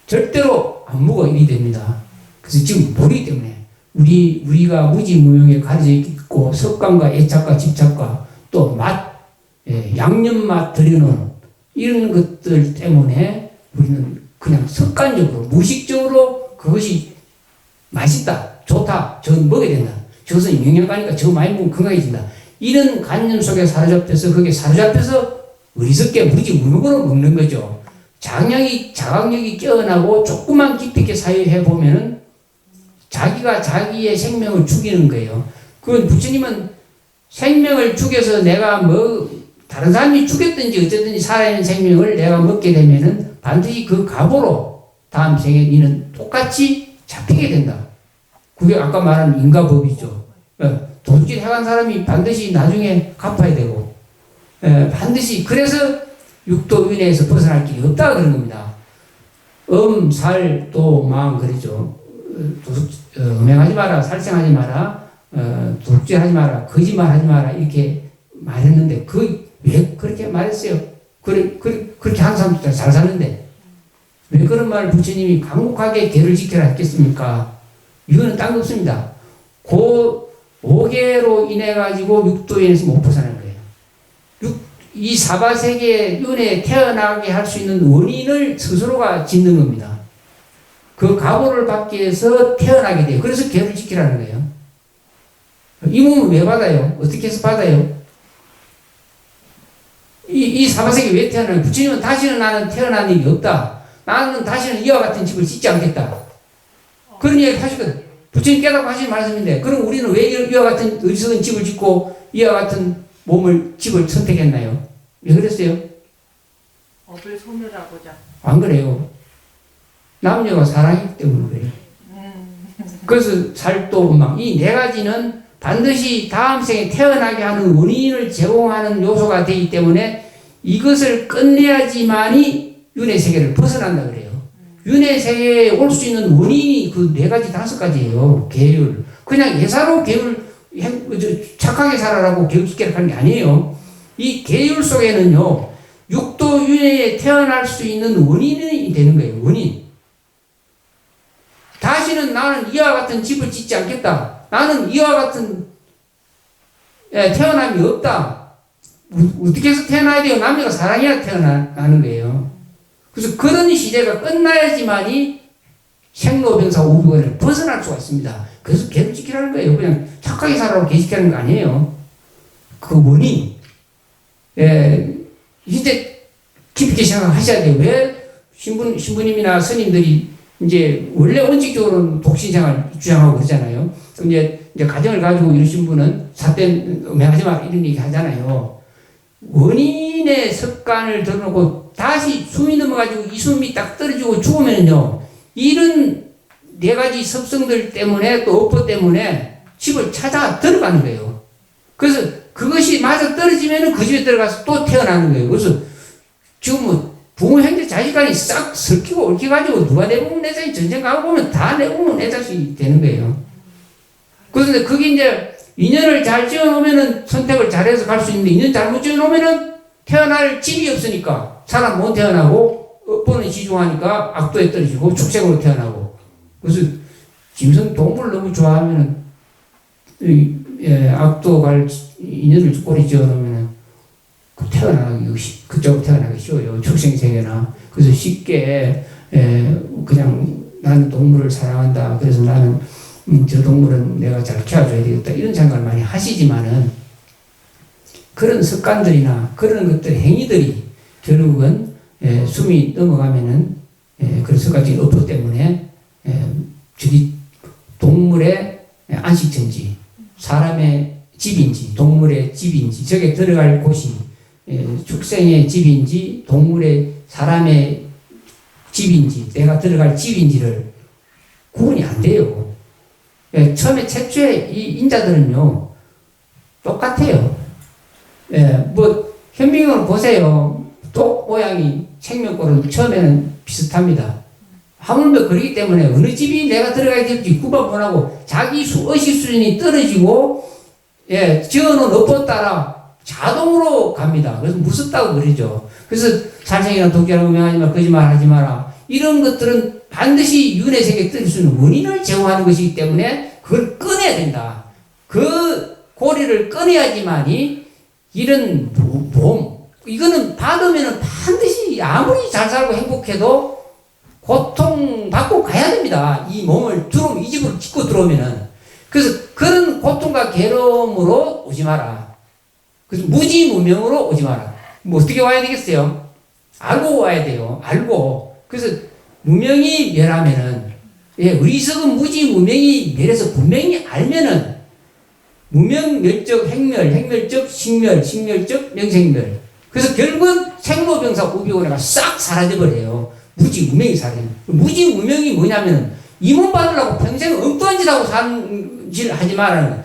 Speaker 1: 절대로 안 먹어 이리 됩니다. 그래서 지금 모르기 때문에 우리가 무지무용에 가려져 있고 습관과 애착과 집착과 또 맛, 양념 맛 들여놓은 이런 것들 때문에 우리는 그냥 습관적으로 무의식적으로 그것이 맛있다, 좋다, 저 먹어야 된다, 저것은 영양가니까 저 많이 먹으면 건강해진다, 이런 관념 속에 사로잡혀서 거기에 사로잡혀서 어리석게 무지무용으로 먹는 거죠. 자각력이 깨어나고 조금만 깊이 있게 사유해 보면은 자기가 자기의 생명을 죽이는 거예요. 그건 부처님은 생명을 죽여서 내가 다른 사람이 죽였든지 어쨌든지 살아있는 생명을 내가 먹게 되면은 반드시 그 값으로 다음 생에 니는 똑같이 잡히게 된다. 그게 아까 말한 인과법이죠. 도둑질 해간 사람이 반드시 나중에 갚아야 되고, 반드시 그래서 육도윤회에서 벗어날 길이 없다 그런 겁니다. 살, 도, 망 그러죠. 음행하지 마라, 살생하지 마라, 도둑질하지 마라, 거짓말하지 마라 이렇게 말했는데 왜 그렇게 말했어요? 그렇게 한 사람도 잘 사는데 왜 그런 말을 부처님이 강력하게 계를 지켜라 했겠습니까? 이거는 딴 거 없습니다. 그 5개로 인해 가지고 육도에서 못 벗어나는 거예요. 이 사바세계 윤회에 태어나게 할 수 있는 원인을 스스로가 짓는 겁니다. 그 각오를 받기 위해서 태어나게 돼요. 그래서 계를 지키라는 거예요. 이 몸을 왜 받아요? 어떻게 해서 받아요? 이 사바세계 왜 태어나요? 부처님은 다시는 나는 태어난 일이 없다. 나는 다시는 이와 같은 집을 짓지 않겠다. 그런 얘기를 하시거든. 부처님 깨닫고 하신 말씀인데, 그럼 우리는 왜 이와 같은 어리석은 집을 짓고 이와 같은 집을 선택했나요? 왜 그랬어요?
Speaker 2: 업을 소멸하고자.
Speaker 1: 안 그래요. 남녀가 사랑이기 때문에 그래요. 그래서 살도 막 이 네 가지는 반드시 다음 생에 태어나게 하는 원인을 제공하는 요소가 되기 때문에 이것을 끝내야지만이 윤회 세계를 벗어난다 그래요. 윤회 세계에 올 수 있는 원인이 그 네 가지, 5가지예요. 계율. 그냥 예사로 계율, 착하게 살아라고 계율 지키라고 하는 게 아니에요. 이 계율 속에는요, 육도 윤회에 태어날 수 있는 원인이 되는 거예요. 원인. 다시는 나는 이와 같은 집을 짓지 않겠다. 나는 이와 같은 태어남이 없다. 어떻게 해서 태어나야 돼요? 남녀가 사랑해야 태어나는 거예요. 그래서 그런 시대가 끝나야지만이 생로병사 오비건을 벗어날 수가 있습니다. 그래서 개를 지키라는 거예요. 그냥 착하게 살라고 개 지키라는 거 아니에요. 그 원인, 이제 깊게 생각하셔야 돼요. 왜 신부님이나 스님들이 이제 원래 원칙적으로는 독신생활 주장하고 그러잖아요. 그럼 이제 가정을 가지고 이러신 분은 사된 하지 마 이런 얘기 하잖아요. 원인의 습관을 들어놓고 다시 숨이 넘어가지고 이 숨이 딱 떨어지고 죽으면요, 이런 네 가지 습성들 때문에 또 업보 때문에 집을 찾아 들어가는 거예요. 그래서 그것이 맞아 떨어지면은 그 집에 들어가서 또 태어나는 거예요. 그래서 지금 뭐 부모, 형제, 자식 간이 싹 섞이고 얽혀가지고 누가 내 부모 내 자식 전쟁 가고 보면 다 내 부모 내 자식이 되는 거예요. 그런데 그게 이제 인연을 잘 지어놓으면은 선택을 잘해서 갈 수 있는데 인연 잘못 지어놓으면은 태어날 집이 없으니까 사람 못 태어나고 업보는 지중하니까 악도에 떨어지고 축생으로 태어나고. 그래서 짐승 동물을 너무 좋아하면은 악도 갈 인연을 꼬리 지어놓으면은 그쪽으로 태어나기 쉬워요. 축생세계나. 그래서 쉽게 그냥 나는 동물을 사랑한다. 그래서 나는 저 동물은 내가 잘 키워줘야 되겠다. 이런 생각을 많이 하시지만은 그런 습관들이나 그런 것들 행위들이 결국은 숨이 넘어가면은 그런 습관적인 업보 때문에 저기 동물의 안식처인지 사람의 집인지 동물의 집인지 저게 들어갈 곳이 축생의 집인지 동물의 사람의 집인지 내가 들어갈 집인지를 구분이 안 돼요. 처음에 최초의 이 인자들은요 똑같아요. 뭐 현미경을 보세요. 똑 모양이 생명골은 처음에는 비슷합니다. 하물며 그러기 때문에 어느 집이 내가 들어가야 될지 구분 못하고 자기 의식 수준이 떨어지고 지어놓은 업보 따라 자동으로 갑니다. 그래서 무섭다고 그러죠. 그래서 살생이나 독재라고 명하지 마라, 거짓말 하지 마라. 이런 것들은 반드시 윤회 세계에 떨어질 수 있는 원인을 제공하는 것이기 때문에 그걸 꺼내야 된다. 그 고리를 꺼내야지만이 이런 몸, 이거는 받으면 반드시 아무리 잘 살고 행복해도 고통받고 가야 됩니다. 이 몸을 이 집으로 짓고 들어오면은. 그래서 그런 고통과 괴로움으로 오지 마라. 그래서 무지무명으로 오지 마라. 뭐 어떻게 와야 되겠어요? 알고 와야 돼요. 알고. 그래서 무명이 멸하면은, 의석은 무지무명이 멸해서 분명히 알면은, 무명멸적 행멸, 행멸적 식멸, 식멸적 명생멸. 그래서 결국은 생로병사 우비고래가 싹 사라져버려요. 무지무명이 사라져요. 무지무명이 뭐냐면은, 이 몸 받으려고 평생 엉뚱한 짓 하고 사는 짓을 하지 말라는 거예요.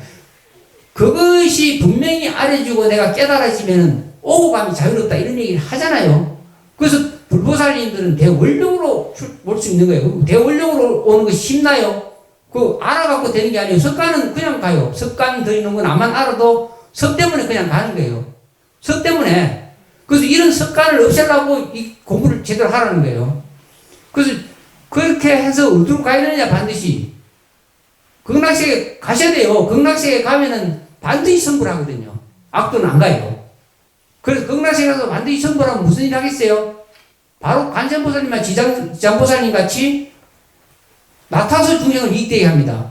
Speaker 1: 그것이 분명히 알아주고 내가 깨달아지면은 오고 가면 자유롭다 이런 얘기를 하잖아요. 그래서 불보살님들은 대원령으로 올 수 있는 거예요. 대원령으로 오는 것이 쉽나요? 그 알아갖고 되는 게 아니에요. 석가는 그냥 가요. 석간 드리는 건 아만 알아도 석 때문에 그냥 가는 거예요. 석 때문에. 그래서 이런 석간을 없애려고 이 공부를 제대로 하라는 거예요. 그래서 그렇게 해서 어디로 가야 되느냐 반드시. 극락세계 가셔야 돼요. 극락세계 가면은 반드시 성불 하거든요. 악도는 안 가요. 그래서 극락세계 가서 반드시 성불하면 무슨 일 하겠어요? 바로 관세음보살님과 지장보살님 같이 나타서 중생을 이익되게 합니다.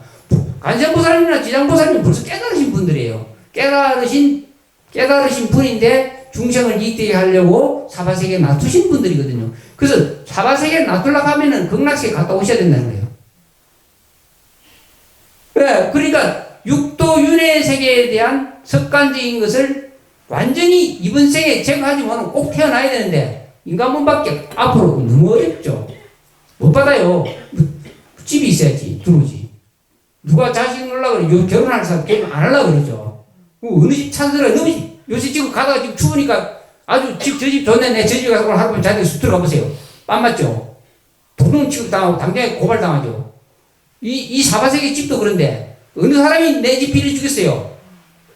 Speaker 1: 관세음보살님이나 지장보살님 벌써 깨달으신 분들이에요. 깨달으신 분인데 중생을 이익되게 하려고 사바세계에 놔두신 분들이거든요. 그래서 사바세계에 놔두려고 하면은 극락세계 갔다 오셔야 된다는 거예요. 그러니까 육도 윤회 세계에 대한 습관적인 것을 완전히 이번 생에 제거하지 못하면 꼭 태어나야 되는데 인간몸밖에 앞으로 너무 어렵죠. 못 받아요. 집이 있어야지 들어오지. 누가 자식 놀라고 그래. 결혼할 사람 결혼 안 하려고 그러죠. 어느 집 찾으라. 요새 지금 가다가 지금 추우니까 아주 저 집 좋네. 내 저 집에 가서 하루 종일 자기 숲 들어가 보세요. 빰 맞죠? 도둑 취급당하고 당장에 고발당하죠. 이 사바세계 집도 그런데 어느 사람이 내 집 빌려주겠어요?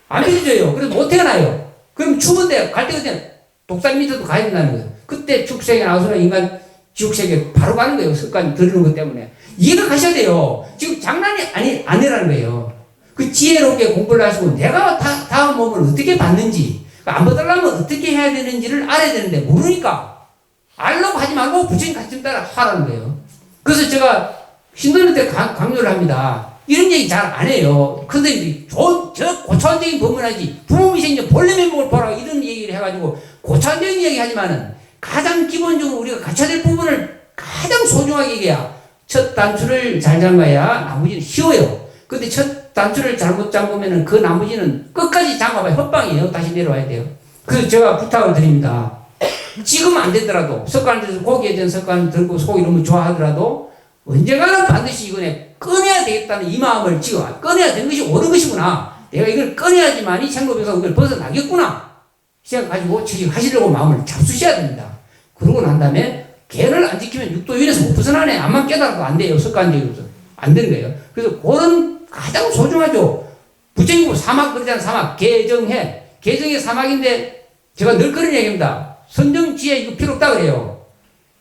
Speaker 1: 안 빌려줘요. 그래서 못 태어나요. 그럼 추운데 갈 때 그때 독살 밑에도 가야 된다는 거예요. 그때 축생에 나와서는 인간 지옥세계 바로 가는 거예요. 습관 들으는 것 때문에. 이해가 가셔야 돼요. 지금 장난이 아니라는 거예요. 그 지혜롭게 공부를 하시고 내가 다음 몸을 어떻게 받는지 안 받으려면 어떻게 해야 되는지를 알아야 되는데 모르니까 알려고 하지 말고 부처님 가르침 따라 하라는 거예요. 그래서 제가 신도한테 강요를 합니다. 이런 얘기 잘 안 해요. 근데 저 고차원적인 법문하지 부모님이 생겨 본래 면목을 보라 이런 얘기를 해가지고 고차원적인 얘기 하지만은 가장 기본적으로 우리가 갖춰야 될 부분을 가장 소중하게 얘기해야 첫 단추를 잘 잠가야 나머지는 쉬워요. 근데 첫 단추를 잘못 잠그면은 그 나머지는 끝까지 잠가봐야 헛방이에요. 다시 내려와야 돼요. 그래서 제가 부탁을 드립니다. 지금 안 되더라도 석관에서 고기에 대한 석관 들고 속 이러면 좋아하더라도 언젠가는 반드시 이거에 꺼내야 되겠다는 이 마음을 지금 꺼내야 되는 것이 옳은 것이구나. 내가 이걸 꺼내야지만이 생로병사 이걸 벗어나겠구나. 생각가지고 하시려고 마음을 잡수셔야 됩니다. 그러고 난 다음에 개를 안 지키면 육도윤에서 못 벗어나네. 암만 깨달아도 안 돼요. 석관적으로서. 안 되는 거예요. 그래서 그런 가장 소중하죠. 부처님 사막 그러잖아요. 사막. 개정해. 개정의 사막인데 제가 늘 그런 얘기입니다. 선정지에 이거 필요 없다 그래요.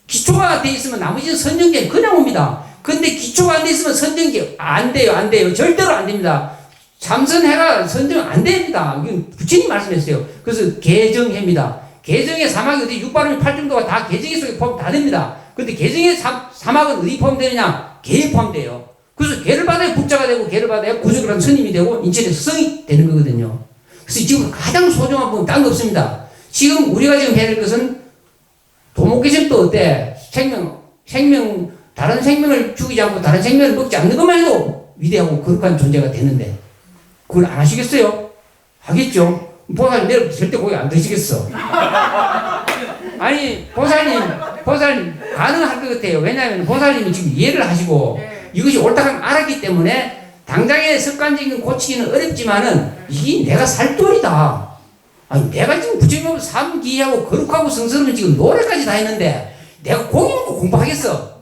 Speaker 1: 기초가 돼 있으면 나머지는 선정지에 그냥 옵니다. 근데 기초가 안 돼 있으면 선정지 안 돼요. 안 돼요. 절대로 안 됩니다. 참선해가 선정 안 됩니다. 이건 부처님 말씀했어요. 그래서 개정해입니다. 개정의 사막이 어디 육바람이 8정도가 다 개정의 속에 포함 다 됩니다. 근데 개정의 사막은 어디 포함되느냐? 개에 포함돼요. 그래서 개를 받아야 국자가 되고 개를 받아야 구족을 한 스님이 되고 인천의 스승이 되는 거거든요. 그래서 지금 가장 소중한 부분 딴 거 없습니다. 지금 우리가 지금 해야 될 것은 도목계심도 어때? 다른 생명을 죽이지 않고 다른 생명을 먹지 않는 것만 해도 위대하고 거룩한 존재가 되는데 그걸 안 하시겠어요? 하겠죠? 보살님 내일 절대 고기 안 드시겠어. 아니 보살님 가능할 것 같아요. 왜냐하면 보살님이 지금 이해를 하시고 이것이 옳다고 알았기 때문에 당장의 습관적인 고치기는 어렵지만은 이게 내가 살 돌이다. 아니 내가 지금 부처님 삼기하고 거룩하고 성스러우면 지금 노래까지 다 했는데 내가 고기 먹고 공부하겠어.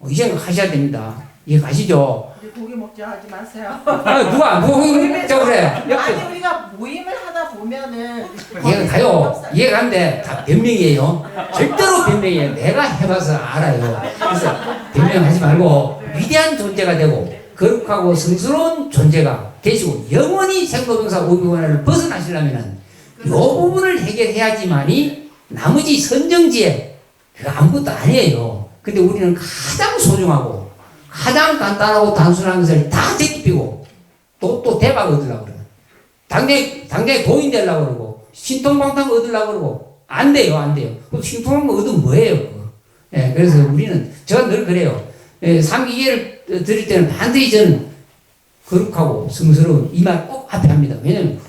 Speaker 1: 이 생각 하셔야 됩니다. 이해 가시죠?
Speaker 2: 우리 고기 먹자 하지 마세요.
Speaker 1: 누가 고기 먹자고 그래?
Speaker 2: 아니 우리가 모임을 하다 보면은
Speaker 1: 이해가 가요. 이해가 가는데 다 변명이에요. 절대로 변명이에요. 내가 해봐서 알아요. 그래서 변명하지 말고 위대한 존재가 되고 거룩하고 성스러운 존재가 되시고 영원히 생로병사 오비원을 벗어나시려면은 이 부분을 해결해야지만이 나머지 선정지에 그거 아무것도 아니에요. 근데 우리는 가장 소중하고 가장 간단하고 단순한 것을 다 제끼고 또 대박 얻으려고 그래요. 당장에 도인 되려고 그러고 신통방탕 얻으려고 그러고 안 돼요. 그럼 신통방탕 얻으면 뭐예요? 예, 그래서 우리는 제가 늘 그래요. 예, 삼기계를 드릴 때는 반드시 저는 거룩하고 성스러운 이 말 꼭 앞에 합니다. 왜냐면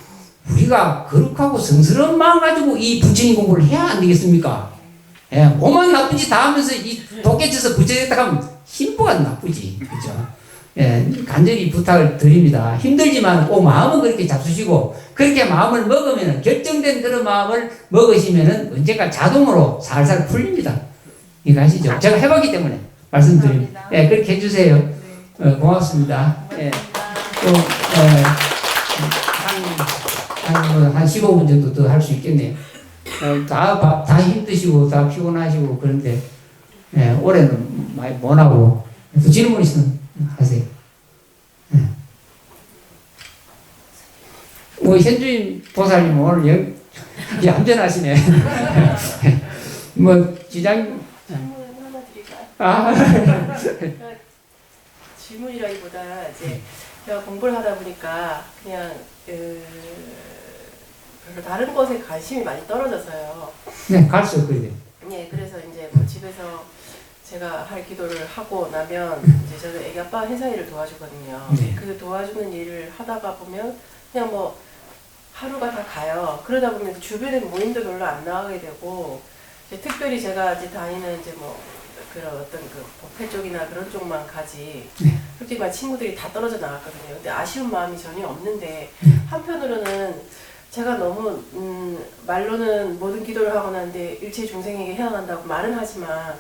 Speaker 1: 우리가 거룩하고 성스러운 마음 가지고 이 부처님 공부를 해야 안 되겠습니까? 예, 몸만 나쁜 짓 다 하면서 이 도깨쳐서 부처됐다 하면 심보가 나쁘지. 그죠? 예, 간절히 부탁을 드립니다. 힘들지만 꼭 마음은 그렇게 잡수시고 그렇게 마음을 먹으면 결정된 그런 마음을 먹으시면은 언젠가 자동으로 살살 풀립니다. 이거 아시죠? 제가 해봤기 때문에 말씀드립니다. 예, 그렇게 해주세요. 고맙습니다. 예, 또, 한 15분 정도 더 할 수 있겠네요. 다 힘드시고, 다 피곤하시고, 그런데, 예, 올해는 많이 못하고, 질문 있으면 하세요. 예. 뭐, 현주인 보살님 오늘 얌전하시네. 뭐, 지장,
Speaker 5: 질문 하나 드릴까요? 질문이라기보다 이제 제가 공부를 하다 보니까 그냥 별로 다른 것에 관심이 많이 떨어져서요.
Speaker 1: 네, 갈수록 그래야 돼요.
Speaker 5: 예, 그래서 이제 뭐 집에서 제가 할 기도를 하고 나면 이제 저는 애기 아빠 회사 일을 도와주거든요.
Speaker 1: 네.
Speaker 5: 그 도와주는 일을 하다가 보면 그냥 뭐 하루가 다 가요. 그러다 보면 주변에 모임도 별로 안 나가게 되고 이제 특별히 제가 이제 다니는 이제 뭐 그런 어떤 그 법회 쪽이나 그런 쪽만 가지.
Speaker 1: 네.
Speaker 5: 솔직히 말 친구들이 다 떨어져 나갔거든요. 근데 아쉬운 마음이 전혀 없는데 한편으로는 제가 너무 말로는 모든 기도를 하고 나는데 일체 중생에게 해당한다고 말은 하지만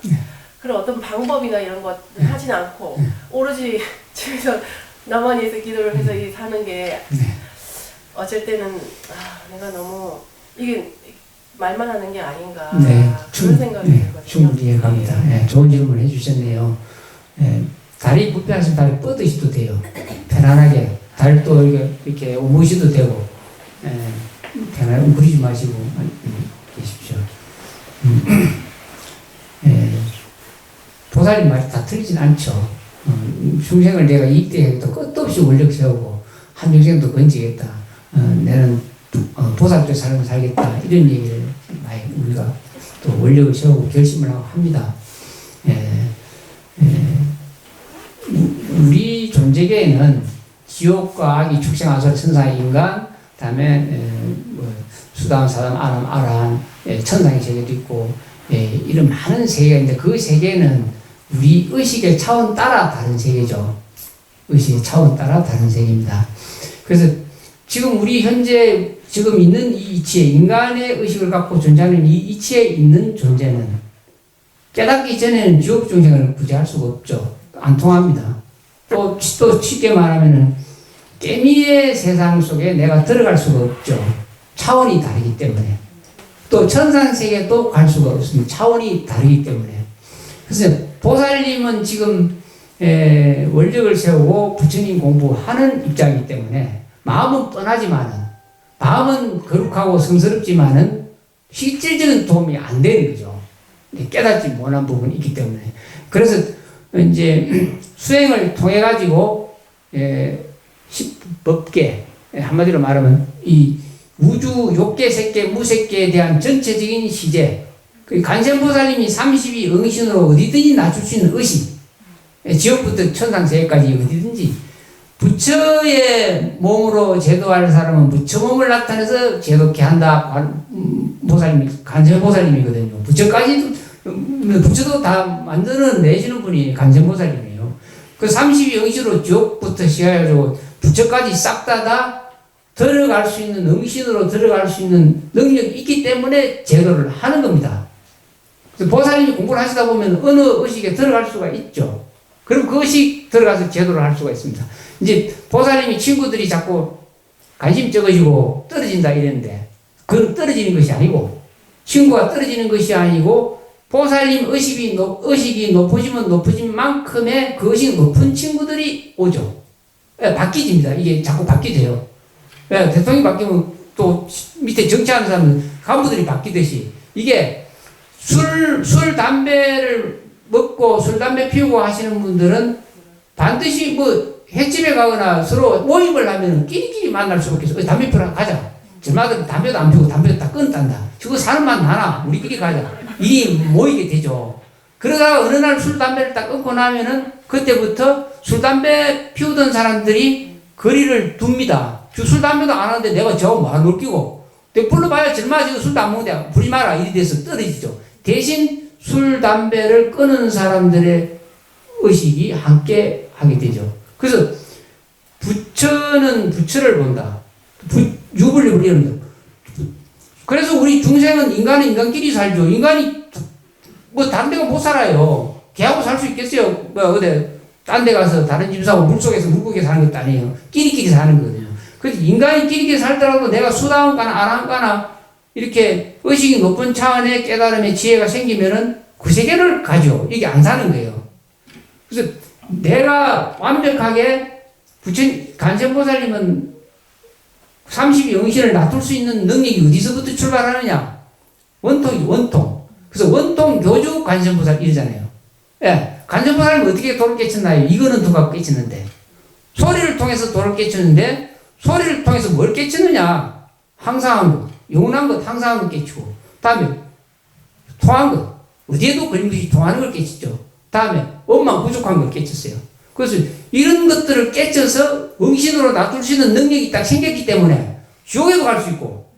Speaker 5: 그런 어떤 방법이나 이런 것 하진 않고 오로지 집에서 나만히 해서 기도를 해서 이 사는 게 어쩔 때는 내가 너무 이게 말만 하는 게 아닌가 그런 생각이 들거든요.
Speaker 1: 충분히 이해갑니다. 예, 좋은 질문 해주셨네요. 예, 다리 불편하시면 다리 뻗으셔도 돼요. 편안하게 다리도 이렇게 오므시도 되고 편안하게 웅크리지 마시고 계십시오. 보살님 말이 다 틀리진 않죠. 중생을 내가 이익되겠다. 끝도 없이 원력 세우고 한 중생도 건지겠다. 나는 보살도 삶을 살겠다. 이런 얘기를 많이 우리가 또 원력을 세우고 결심을 하고 합니다. 우리 존재계에는 지옥과 악이 축생, 아설, 천사, 인간, 다음에 뭐 수담, 사담, 아람, 아란, 천상의 세계도 있고 이런 많은 세계가 있는데 그 세계는 우리 의식의 차원 따라 다른 세계죠. 의식의 차원 따라 다른 세계입니다. 그래서 지금 우리 현재 지금 있는 이 이치에 인간의 의식을 갖고 존재하는 이 이치에 있는 존재는 깨닫기 전에는 지옥 중생을 구제할 수가 없죠. 안 통합니다. 또 쉽게 말하면은 깨미의 세상 속에 내가 들어갈 수가 없죠. 차원이 다르기 때문에. 또 천상세계도 갈 수가 없습니다. 차원이 다르기 때문에. 그래서 보살님은 지금 원력을 세우고 부처님 공부하는 입장이기 때문에 마음은 뻔하지만은 마음은 거룩하고 성스럽지만은 실질적인 도움이 안 되는 거죠. 깨닫지 못한 부분이 있기 때문에. 그래서 이제 수행을 통해 가지고 법계 한마디로 말하면 이 우주 욕계, 색계, 무색계에 대한 전체적인 시제. 간센보살님이 32응신으로 어디든지 낮출 수 있는 의식. 지옥부터 천상세계까지 어디든지 부처의 몸으로 제도할 사람은 부처 몸을 나타내서 제도케 한다. 보살님이 간센보살님이거든요. 부처까지도 부처도 다 만드는 내시는 분이 간센보살님이에요. 그 32응신으로 지옥부터 시작해가지고 부처까지 싹 다 들어갈 수 있는 응신으로 들어갈 수 있는 능력이 있기 때문에 제도를 하는 겁니다. 그래서 보살님이 공부를 하시다 보면 어느 의식에 들어갈 수가 있죠. 그럼 그 의식 들어가서 제도를 할 수가 있습니다. 이제 보살님이 친구들이 자꾸 관심 적어지고 떨어진다 이랬는데 그건 떨어지는 것이 아니고 친구가 떨어지는 것이 아니고 보살님 의식이 높아지면 높아진 만큼의 그 의식이 높은 친구들이 오죠. 바뀌집니다. 이게 자꾸 바뀌돼요. 대통령이 바뀌면 또 밑에 정치하는 사람은 간부들이 바뀌듯이 이게 술, 담배를 먹고 술, 담배 피우고 하시는 분들은 반드시 뭐 횟집에 가거나 서로 모임을 하면 끼리끼리 만날 수밖에 없어. 담배 피우러 가자. 저마다 담배도 안 피우고 담배도 다 끊었단다. 저거 사는 맛 나나? 우리끼리 가자. 일이 모이게 되죠. 그러다가 어느 날 술, 담배를 딱 끊고 나면은 그때부터 술, 담배 피우던 사람들이 거리를 둡니다. 술, 담배도 안 하는데 내가 저거 뭐 놀 끼고. 불러봐야 절마 지금 술도 안 먹는데 부리지 마라. 이리 돼서 떨어지죠. 대신 술, 담배를 끊은 사람들의 의식이 함께 하게 되죠. 그래서 부처는 부처를 본다. 유불립을 이룬다. 그래서 우리 중생은 인간은 인간끼리 살죠. 인간이 뭐 다른 데가 못 살아요. 개하고 살 수 있겠어요? 뭐 어디 딴 데 가서 다른 짐승하고 물속에서 물고기 사는 것도 아니에요. 끼리끼리 사는 거거든요. 그래서 인간이 끼리끼리 살더라도 내가 수다원가나 아랑가나 이렇게 의식이 높은 차원의 깨달음의 지혜가 생기면은 그 세계를 가죠. 이게 안 사는 거예요. 그래서 내가 완벽하게 간센보살님은 32영신을 놔둘 수 있는 능력이 어디서부터 출발하느냐? 원통이 원통. 그래서 원통 교주 간센보살 이러잖아요. 간센보살님은 어떻게 도를 깨쳤나요? 이거는 누가 깨쳤는데. 소리를 통해서 도를 깨쳤는데 소리를 통해서 뭘 깨쳤느냐? 항상한 것, 영원한 것, 항상한 것 깨치고 다음에 통한 것, 어디에도 걸림없이 통하는 걸 깨쳤죠. 다음에 원망 부족한 걸 깨쳤어요. 그래서 이런 것들을 깨쳐서 응신으로 놔둘 수 있는 능력이 딱 생겼기 때문에 지옥에도 갈 수 있고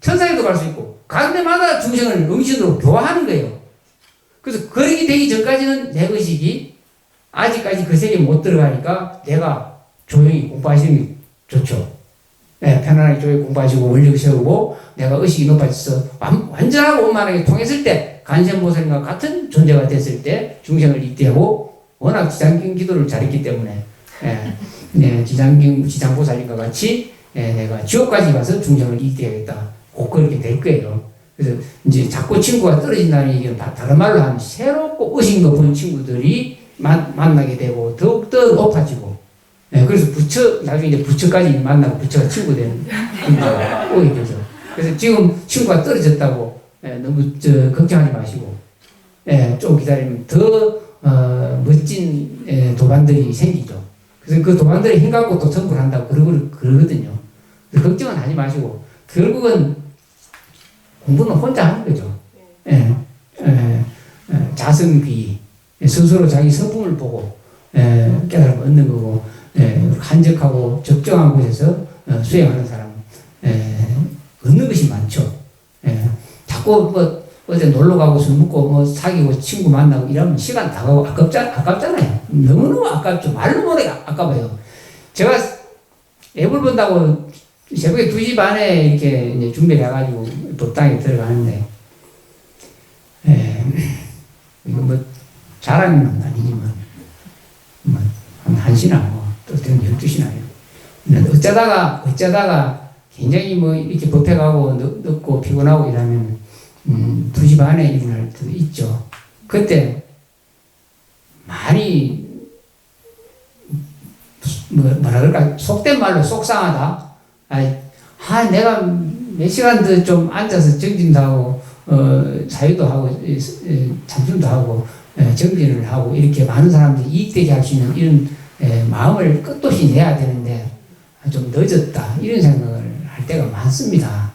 Speaker 1: 천상에도 갈 수 있고 가는 데마다 중생을 응신으로 교화하는 거예요. 그래서 그렇게 되기 전까지는 내 의식이 아직까지 그 세계에 못 들어가니까 내가 조용히 공부하시는 게 좋죠. 편안하게 조용히 공부하시고 원력을 세우고 내가 의식이 높아져서 완전하고 원만하게 통했을 때 간센보살님과 같은 존재가 됐을 때 중생을 이때하고 워낙 지장경 기도를 잘했기 때문에 지장보살님과 같이 내가 지옥까지 가서 중생을 이때하겠다. 꼭 그렇게 될 거예요. 그래서 이제 자꾸 친구가 떨어진다는 얘기는 다른 말로 하면 새롭고 의식 높은 친구들이 만나게 되고 더욱더 높아지고 그래서 나중에 이제 부처까지 만나고 부처가 친구 되는 문제가 오게 되죠. 그래서 지금 친구가 떨어졌다고 너무 걱정하지 마시고 좀 기다리면 더 멋진 도반들이 생기죠. 그래서 그 도반들이 힘 갖고 또 청구를 한다고 그러거든요. 걱정은 하지 마시고 결국은 공부는 혼자 하는 거죠. 자성비 스스로 자기 성품을 보고 깨달음을 얻는 거고 한적하고 적정한 곳에서 수행하는 사람 얻는 것이 많죠. 자꾸 뭐 어제 놀러 가고 술 먹고 뭐 사귀고 친구 만나고 이러면 시간 다 가고 아깝잖아요. 너무너무 아깝죠. 말로 못해 아까워요. 제가 앱을 본다고 새벽에 2시 반에 이렇게 이제 준비를 해가지고 법당에 들어가는데 이거 뭐 자랑은 아니지만 뭐 한 1시나 뭐또 12시나 어쩌다가 굉장히 뭐 이렇게 법회가고 늦고 피곤하고 이러면 2시 반에 일어날 때도 있죠. 그때 많이 뭐라 그럴까 속된 말로 속상하다. 내가 몇 시간 더 좀 앉아서 정진도 하고 사유도 하고 참선도 하고 정진을 하고 이렇게 많은 사람들이 이익되게 할 수 있는 이런 마음을 끝없이 내야 되는데 좀 늦었다 이런 생각을 할 때가 많습니다.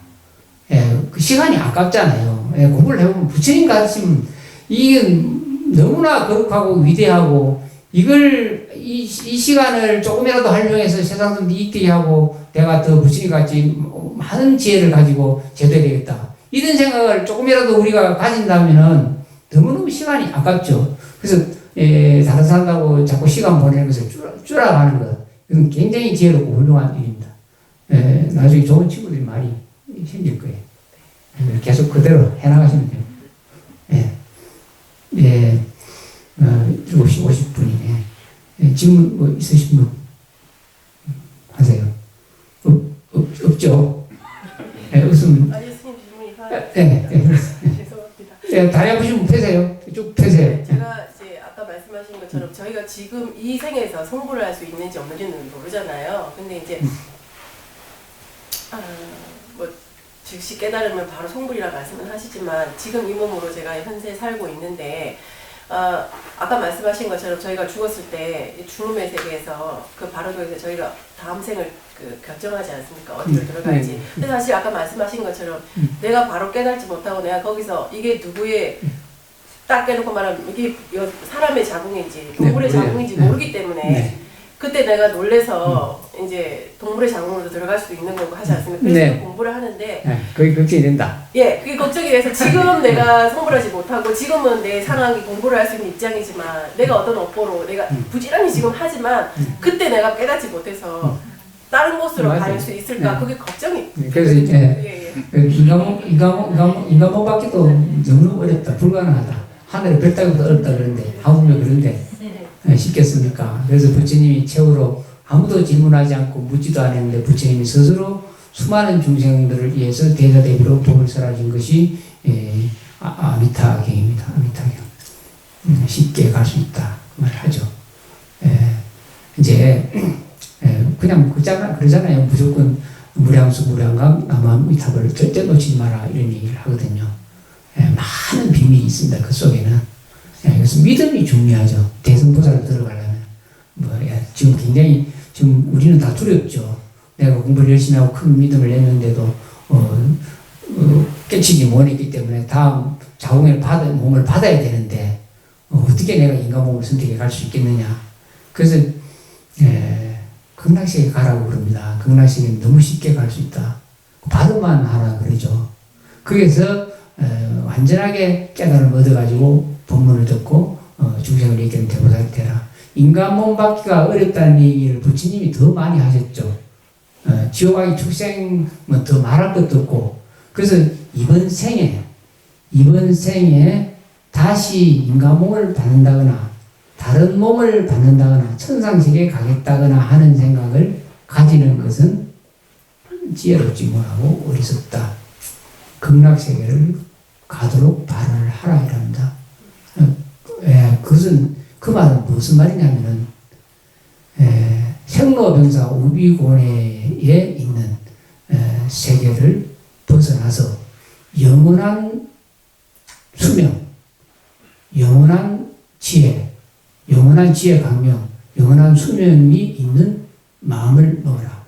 Speaker 1: 그 시간이 아깝잖아요. 공부를 해보면 부처님 같으면 이게 너무나 거룩하고 위대하고 이 시간을 조금이라도 활용해서 세상 사람들 이익되게 하고 내가 더 부처님 같이 많은 지혜를 가지고 제도해야 되겠다. 이런 생각을 조금이라도 우리가 가진다면은 너무너무 시간이 아깝죠. 그래서 다른 사람하고 자꾸 시간 보내는 것을 줄여가는 것. 이건 굉장히 지혜롭고 훌륭한 일입니다. 나중에 좋은 친구들이 많이 생길 거예요. 계속 그대로 해나가시면 돼요. 7시 50분이네. 질문 뭐 있으신 분 하세요? 없죠? 웃으면.
Speaker 5: 아니, 스님 질문이 죄송합니다.
Speaker 1: 다리 아프시면 펴세요. 쭉 펴세요.
Speaker 5: 제가 이제 아까 말씀하신 것처럼 저희가 지금 이 생에서 성불을 할 수 있는지 없는지는 모르잖아요. 근데 이제 뭐 즉시 깨달으면 바로 성불이라 말씀은 하시지만 지금 이 몸으로 제가 현재 살고 있는데 아까 말씀하신 것처럼 저희가 죽었을 때 죽음의 세계에서 그 바로도에서 저희가 다음 생을 결정하지 않습니까? 어디로 들어갈지. 근데 사실 아까 말씀하신 것처럼 내가 바로 깨달지 못하고 내가 거기서 이게 누구의 딱 깨놓고 말하면 이게 사람의 자궁인지 동물의 자궁인지 모르기 때문에 그때 내가 놀래서 이제 동물의 자궁으로도 들어갈 수도 있는 거고 하지 않습니까? 그래서 공부를 하는데
Speaker 1: 그게 걱정이 된다.
Speaker 5: 그게 걱정이 돼서 지금 내가 성불하지 못하고 지금은 내 상황이 공부를 할 수 있는 입장이지만 내가 어떤 업보로 내가 부지런히 지금 하지만 그때 내가 깨닫지 못해서 다른 곳으로 갈 수 있을까? 그게 걱정이.
Speaker 1: 그래서 인간몸 받기도 너무 어렵다, 불가능하다. 하늘에 별 따기보다 어렵다 그러는데 하물며 그런데 쉽겠습니까? 그래서 부처님이 최후로 아무도 질문하지 않고 묻지도 않았는데 부처님이 스스로 수많은 중생들을 위해서 대자대비로 법을 설하신 것이 아미타경입니다. 아미타경. 쉽게 갈 수 있다 그 말을 하죠. 이제 그냥 그러잖아요. 무조건 무량수 무량감 남아미탑을 절대 놓치지 마라 이런 얘기를 하거든요. 많은 비밀이 있습니다. 그 속에는. 그래서 믿음이 중요하죠. 대승보살로 들어가려면 지금 굉장히 지금 우리는 다 두렵죠. 내가 공부를 열심히 하고 큰 믿음을 냈는데도 깨치지 못했기 때문에 다음 자궁의 몸을 받아야 되는데 어떻게 내가 인간 몸을 선택해 갈 수 있겠느냐. 그래서 극락세계 가라고 그럽니다. 극락세계는 너무 쉽게 갈 수 있다. 받으만 하라 그러죠. 거기서 완전하게 깨달음을 얻어가지고 법문을 듣고 중생을 이기는 대보살이 되라. 인간 몸 받기가 어렵다는 얘기를 부처님이 더 많이 하셨죠. 지옥하기 축생은 더 말할 것도 없고 그래서 이번 생에 다시 인간 몸을 받는다거나 다른 몸을 받는다거나 천상세계에 가겠다거나 하는 생각을 가지는 것은 지혜롭지 못하고 어리석다. 극락세계를 가도록 발언을 하라 이랍니다. 그것은 그 말은 무슨 말이냐면은 생로병사 우비고뇌에 있는 세계를 벗어나서 영원한 수명, 영원한 지혜, 영원한 지혜 강명, 영원한 수명이 있는 마음을 먹어라.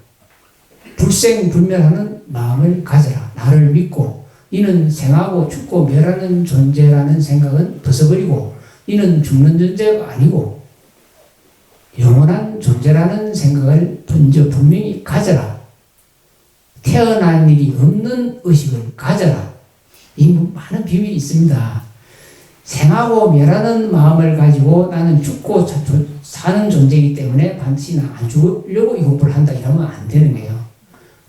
Speaker 1: 불생불멸하는 마음을 가져라. 나를 믿고 이는 생하고 죽고 멸하는 존재라는 생각은 벗어버리고 이는 죽는 존재가 아니고 영원한 존재라는 생각을 먼저 분명히 가져라. 태어난 일이 없는 의식을 가져라. 이 많은 비밀이 있습니다. 생하고 멸하는 마음을 가지고 나는 죽고 사는 존재이기 때문에 반드시 나 안 죽으려고 이 공부를 한다 이러면 안 되는 거예요.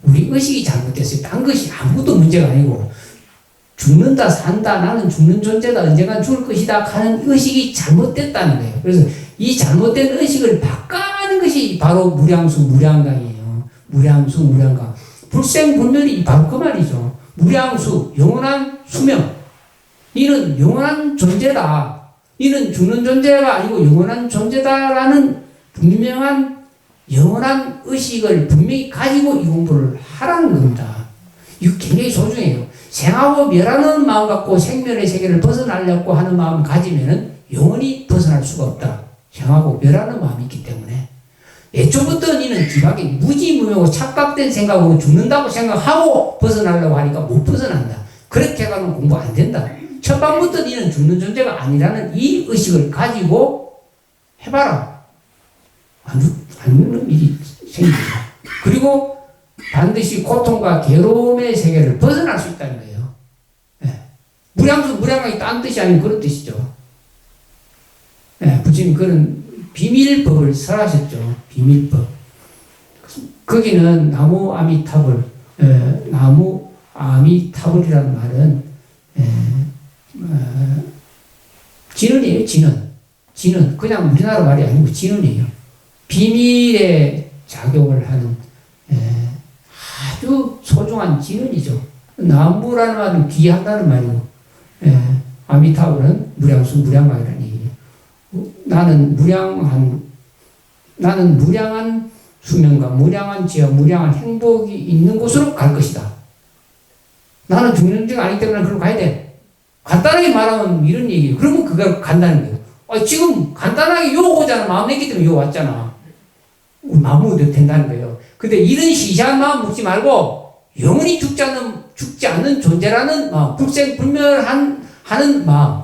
Speaker 1: 우리 의식이 잘못됐어요. 딴 것이 아무것도 문제가 아니고 죽는다 산다 나는 죽는 존재다 언젠간 죽을 것이다 하는 의식이 잘못됐다는 거예요. 그래서 이 잘못된 의식을 바꿔가는 것이 바로 무량수 무량강이에요. 무량수 무량강. 불생불멸이 바로 그 말이죠. 무량수 영원한 수명. 이는 영원한 존재다. 이는 죽는 존재가 아니고 영원한 존재다라는 분명한 영원한 의식을 분명히 가지고 이 공부를 하라는 겁니다. 이거 굉장히 소중해요. 생하고 멸하는 마음 갖고 생멸의 세계를 벗어나려고 하는 마음 가지면은 영원히 벗어날 수가 없다. 생하고 멸하는 마음이 있기 때문에. 애초부터 니는 기박이 무지무명하고 착각된 생각으로 죽는다고 생각하고 벗어나려고 하니까 못 벗어난다. 그렇게 가면 공부 안 된다. 첫 밤부터 니는 죽는 존재가 아니라는 이 의식을 가지고 해봐라. 안 죽는 일이 생깁니다. 그리고 반드시 고통과 괴로움의 세계를 벗어날 수 있다는 거예요. 네. 무량수, 무량하기 딴 뜻이 아닌 그런 뜻이죠. 네, 부처님 그런 비밀법을 설하셨죠. 비밀법. 거기는 나무 아미타불, 나무 아미타불이라는 말은 진언이에요. 진언. 그냥 우리나라 말이 아니고 진언이에요. 비밀의 작용을 하는 아주 소중한 진언이죠. 나무라는 말은 귀한다는 말이고 아미타불은 무량수 무량강이라는 얘기예요. 나는 무량한 수명과 무량한 지혜와 무량한 행복이 있는 곳으로 갈 것이다. 나는 죽는 존재가 아니기 때문에 그걸 가야 돼. 간단하게 말하면 이런 얘기예요. 그러면 그걸 간다는 거예요. 지금 간단하게 요 오잖아. 마음 냈기 때문에 요 왔잖아. 마음 먹어도 된다는 거예요. 근데 이런 시시한 마음 먹지 말고 영원히 죽지 않는 존재라는 마음, 불생불멸하는 마음.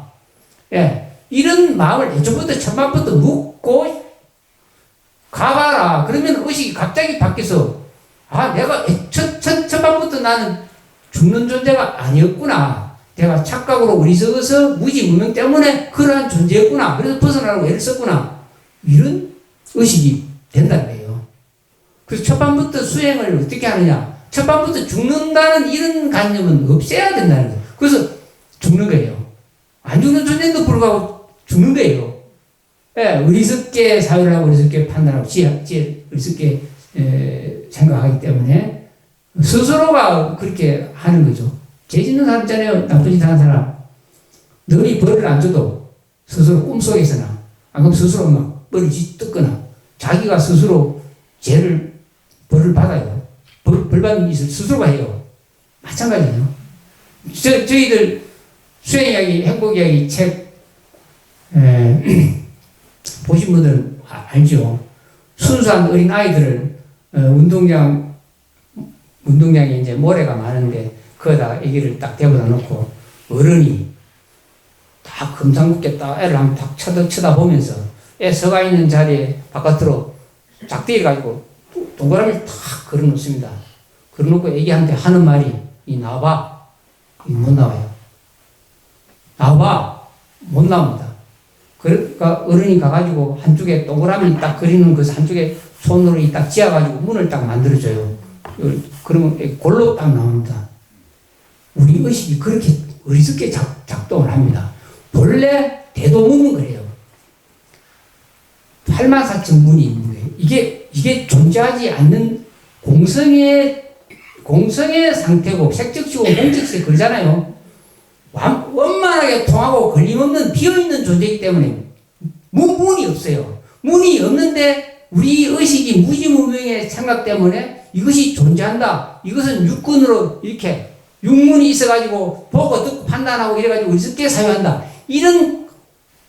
Speaker 1: 예. 이런 마음을 애초부터 첫만부터 묻고 가봐라. 그러면 의식이 갑자기 바뀌어서 내가 첫만부터 나는 죽는 존재가 아니었구나. 내가 착각으로 어리석어서 무지무명 때문에 그러한 존재였구나. 그래서 벗어나라고 애를 썼구나. 이런 의식이 된다는 거예요. 그래서 첫밤부터 수행을 어떻게 하느냐. 첫밤부터 죽는다는 이런 관념은 없애야 된다는 거예요. 그래서 죽는 거예요. 안 죽는 존재인데도 불구하고 죽는 거예요. 예, 어리석게 사유를 하고 어리석게 판단하고 어리석게 생각하기 때문에 스스로가 그렇게 하는 거죠. 죄 짓는 사람 있잖아요. 나쁜 짓 하는 사람. 너희 벌을 안 줘도 스스로 꿈속에서나 안 그러면 스스로 막 머리 뜯거나 자기가 스스로 벌을 받아요. 벌 받는 짓을 스스로가 해요. 마찬가지예요. 저희들 수행이야기, 행복이야기 책 보신 분들은 알죠. 순수한 어린 아이들을 운동장에 이제 모래가 많은데 거기다 애기를 딱 대보다 놓고 어른이 딱 금상궂게 딱 애를 한번 딱 쳐다보면서 애 서가 있는 자리에 바깥으로 짝대기 가지고 동그라미를 탁 걸어 놓습니다. 걸어 놓고 애기한테 하는 말이 나와봐. 못 나와요. 나와봐. 못 나옵니다. 그러니까 어른이 가가지고 한쪽에 동그라미 딱 그리는 그 한쪽에 손으로 딱 쥐어가지고 문을 딱 만들어줘요. 그러면 골로 딱 나옵니다. 우리 의식이 그렇게 어리석게 작동을 합니다. 본래 대도문은 그래요. 84,000문이 있는 거예요. 이게 존재하지 않는 공성의 상태고 색적시고 공적시 그러잖아요. 원만하게 통하고 걸림없는 비어있는 존재이기 때문에 문이 없어요. 문이 없는데 우리 의식이 무지무명의 생각 때문에 이것이 존재한다. 이것은 육근으로 이렇게 육문이 있어가지고 보고 듣고 판단하고 이래가지고 어리석게 사유한다. 이런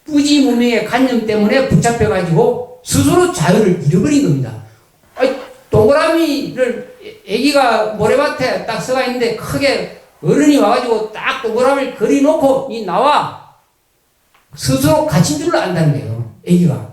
Speaker 1: 뿌지무명의 관념 때문에 붙잡혀가지고 스스로 자유를 잃어버린 겁니다. 아이, 동그라미를 애기가 모래밭에 딱 서가 있는데 크게 어른이 와가지고 딱 동그라미를 그려놓고 이 나와 스스로 갇힌 줄을 안다는 거예요. 애기가.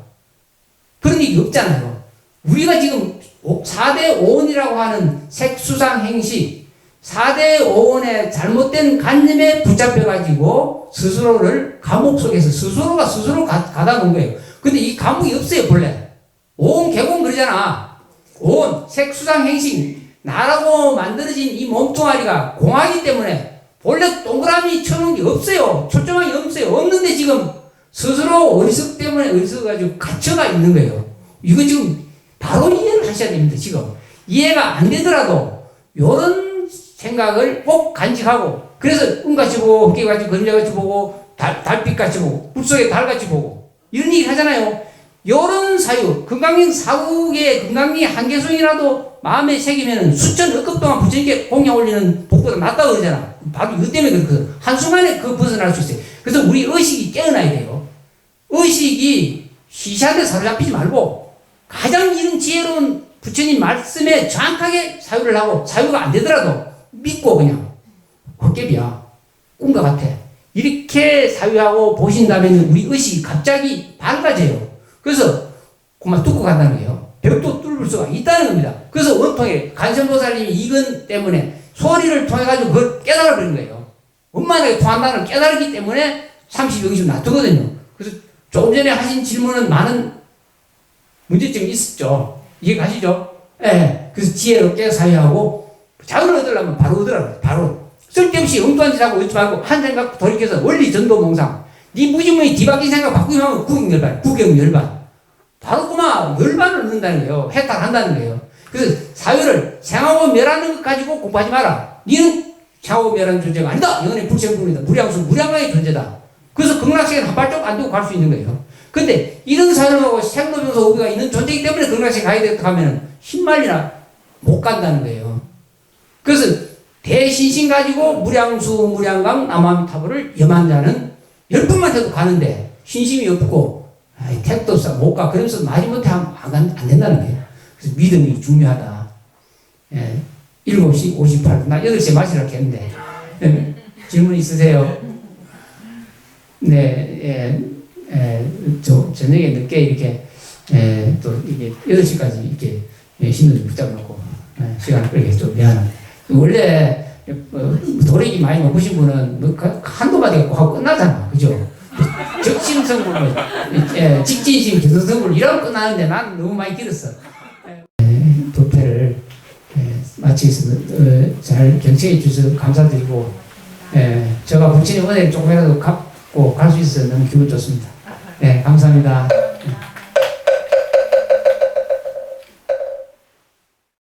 Speaker 1: 그런 얘기 없잖아요. 우리가 지금 4대 오온이라고 하는 색수상 행시 4대 오온의 잘못된 관념에 붙잡혀가지고 스스로를 감옥 속에서 스스로가 스스로 가다 놓은 거예요. 근데 이 감옥이 없어요, 본래. 오온, 개공 그러잖아. 오온, 색수상 행시, 나라고 만들어진 이 몸뚱아리가 공하기 때문에 본래 동그라미 쳐놓은 게 없어요. 초점이 없어요. 없는데 지금 스스로 어리석 때문에 어리석어가지고 갇혀가 있는 거예요. 이거 지금 바로 이해를 하셔야 됩니다, 지금. 이해가 안 되더라도 요런 생각을 꼭 간직하고 그래서 꿈같이 보고 헛개같이 그림자같이 보고 달빛같이 보고 불속의 달같이 보고 이런 얘기 하잖아요. 요런 사유 건강경 사국의 건강경의 한계성이라도 마음에 새기면 수천 억급 동안 부처님께 공양 올리는 복보다 낫다고 그러잖아. 바로 이것 때문에 그렇거든. 한순간에 그 벗어날 수 있어요. 그래서 우리 의식이 깨어나야 돼요. 의식이 시시한테 사로잡히지 말고 가장 이런 지혜로운 부처님 말씀에 정확하게 사유를 하고 사유가 안 되더라도 믿고 그냥 헛개비야 꿈과 같아 이렇게 사유하고 보신다면 우리 의식이 갑자기 밝아져요. 그래서 그만 뚫고 간다는 거예요. 벽도 뚫을 수가 있다는 겁니다. 그래서 원통에 간선보살님이 이건 때문에 소리를 통해 가지고 그걸 깨달아 버린 거예요. 원만하게 통한다는 깨달았기 때문에 30여기쯤 놔두거든요. 그래서 조금 전에 하신 질문은 많은 문제점이 있었죠. 이해가시죠? 예. 그래서 지혜롭게 사유하고 자유를 얻으려면 바로 얻으라고요. 바로. 쓸데없이 엉뚱한 짓 하고 얻지 말고 한 생각 돌이켜서 원리 전도 몽상. 네 무지무의 뒤바뀐 생각 바꾸기만 하면 구경열반. 바로 그만 열반을 얻는다는 거예요. 해탈한다는 거예요. 그래서 사유를 생하고 멸하는 것 가지고 공부하지 마라. 니는 생하고 멸하는 존재가 아니다. 영원히 불생불이다. 무량수 무량강의 존재다. 그래서 극락세계는 한 발짝 안 두고 갈 수 있는 거예요. 근데 이런 사유를 하고 생로병사 오비가 있는 존재이기 때문에 극락세계 가야 되겠다 하면 10만이나 못 간다는 거예요. 그래서 대신신 가지고 무량수 무량강 남아미타불을 염한 자는 10분만 해도 가는데 신심이 없고 택도 없어 못 가. 그러면서 마지못해 안 된다는 거예요. 그래서 믿음이 중요하다. 예, 7시 58분 나 8시에 마시라고 했는데 질문 있으세요? 네, 저녁에 늦게 이렇게 또 이게 8시까지 이렇게 신도들 붙잡아놓고 시간을 끌게 좀 미안합니다. 원래 도래기 많이 먹으신 분은 뭐 한두 마디 하고 끝나잖아. 그죠? 적심성불, 직진심, 기도성불 이러고 끝나는데 난 너무 많이 길었어. 도패를 마치겠습니다. 잘 경청해 주셔서 감사드리고 제가 부처님 은혜를 조금이라도 갚고 갈 수 있어서 너무 기분 좋습니다. 네, 감사합니다.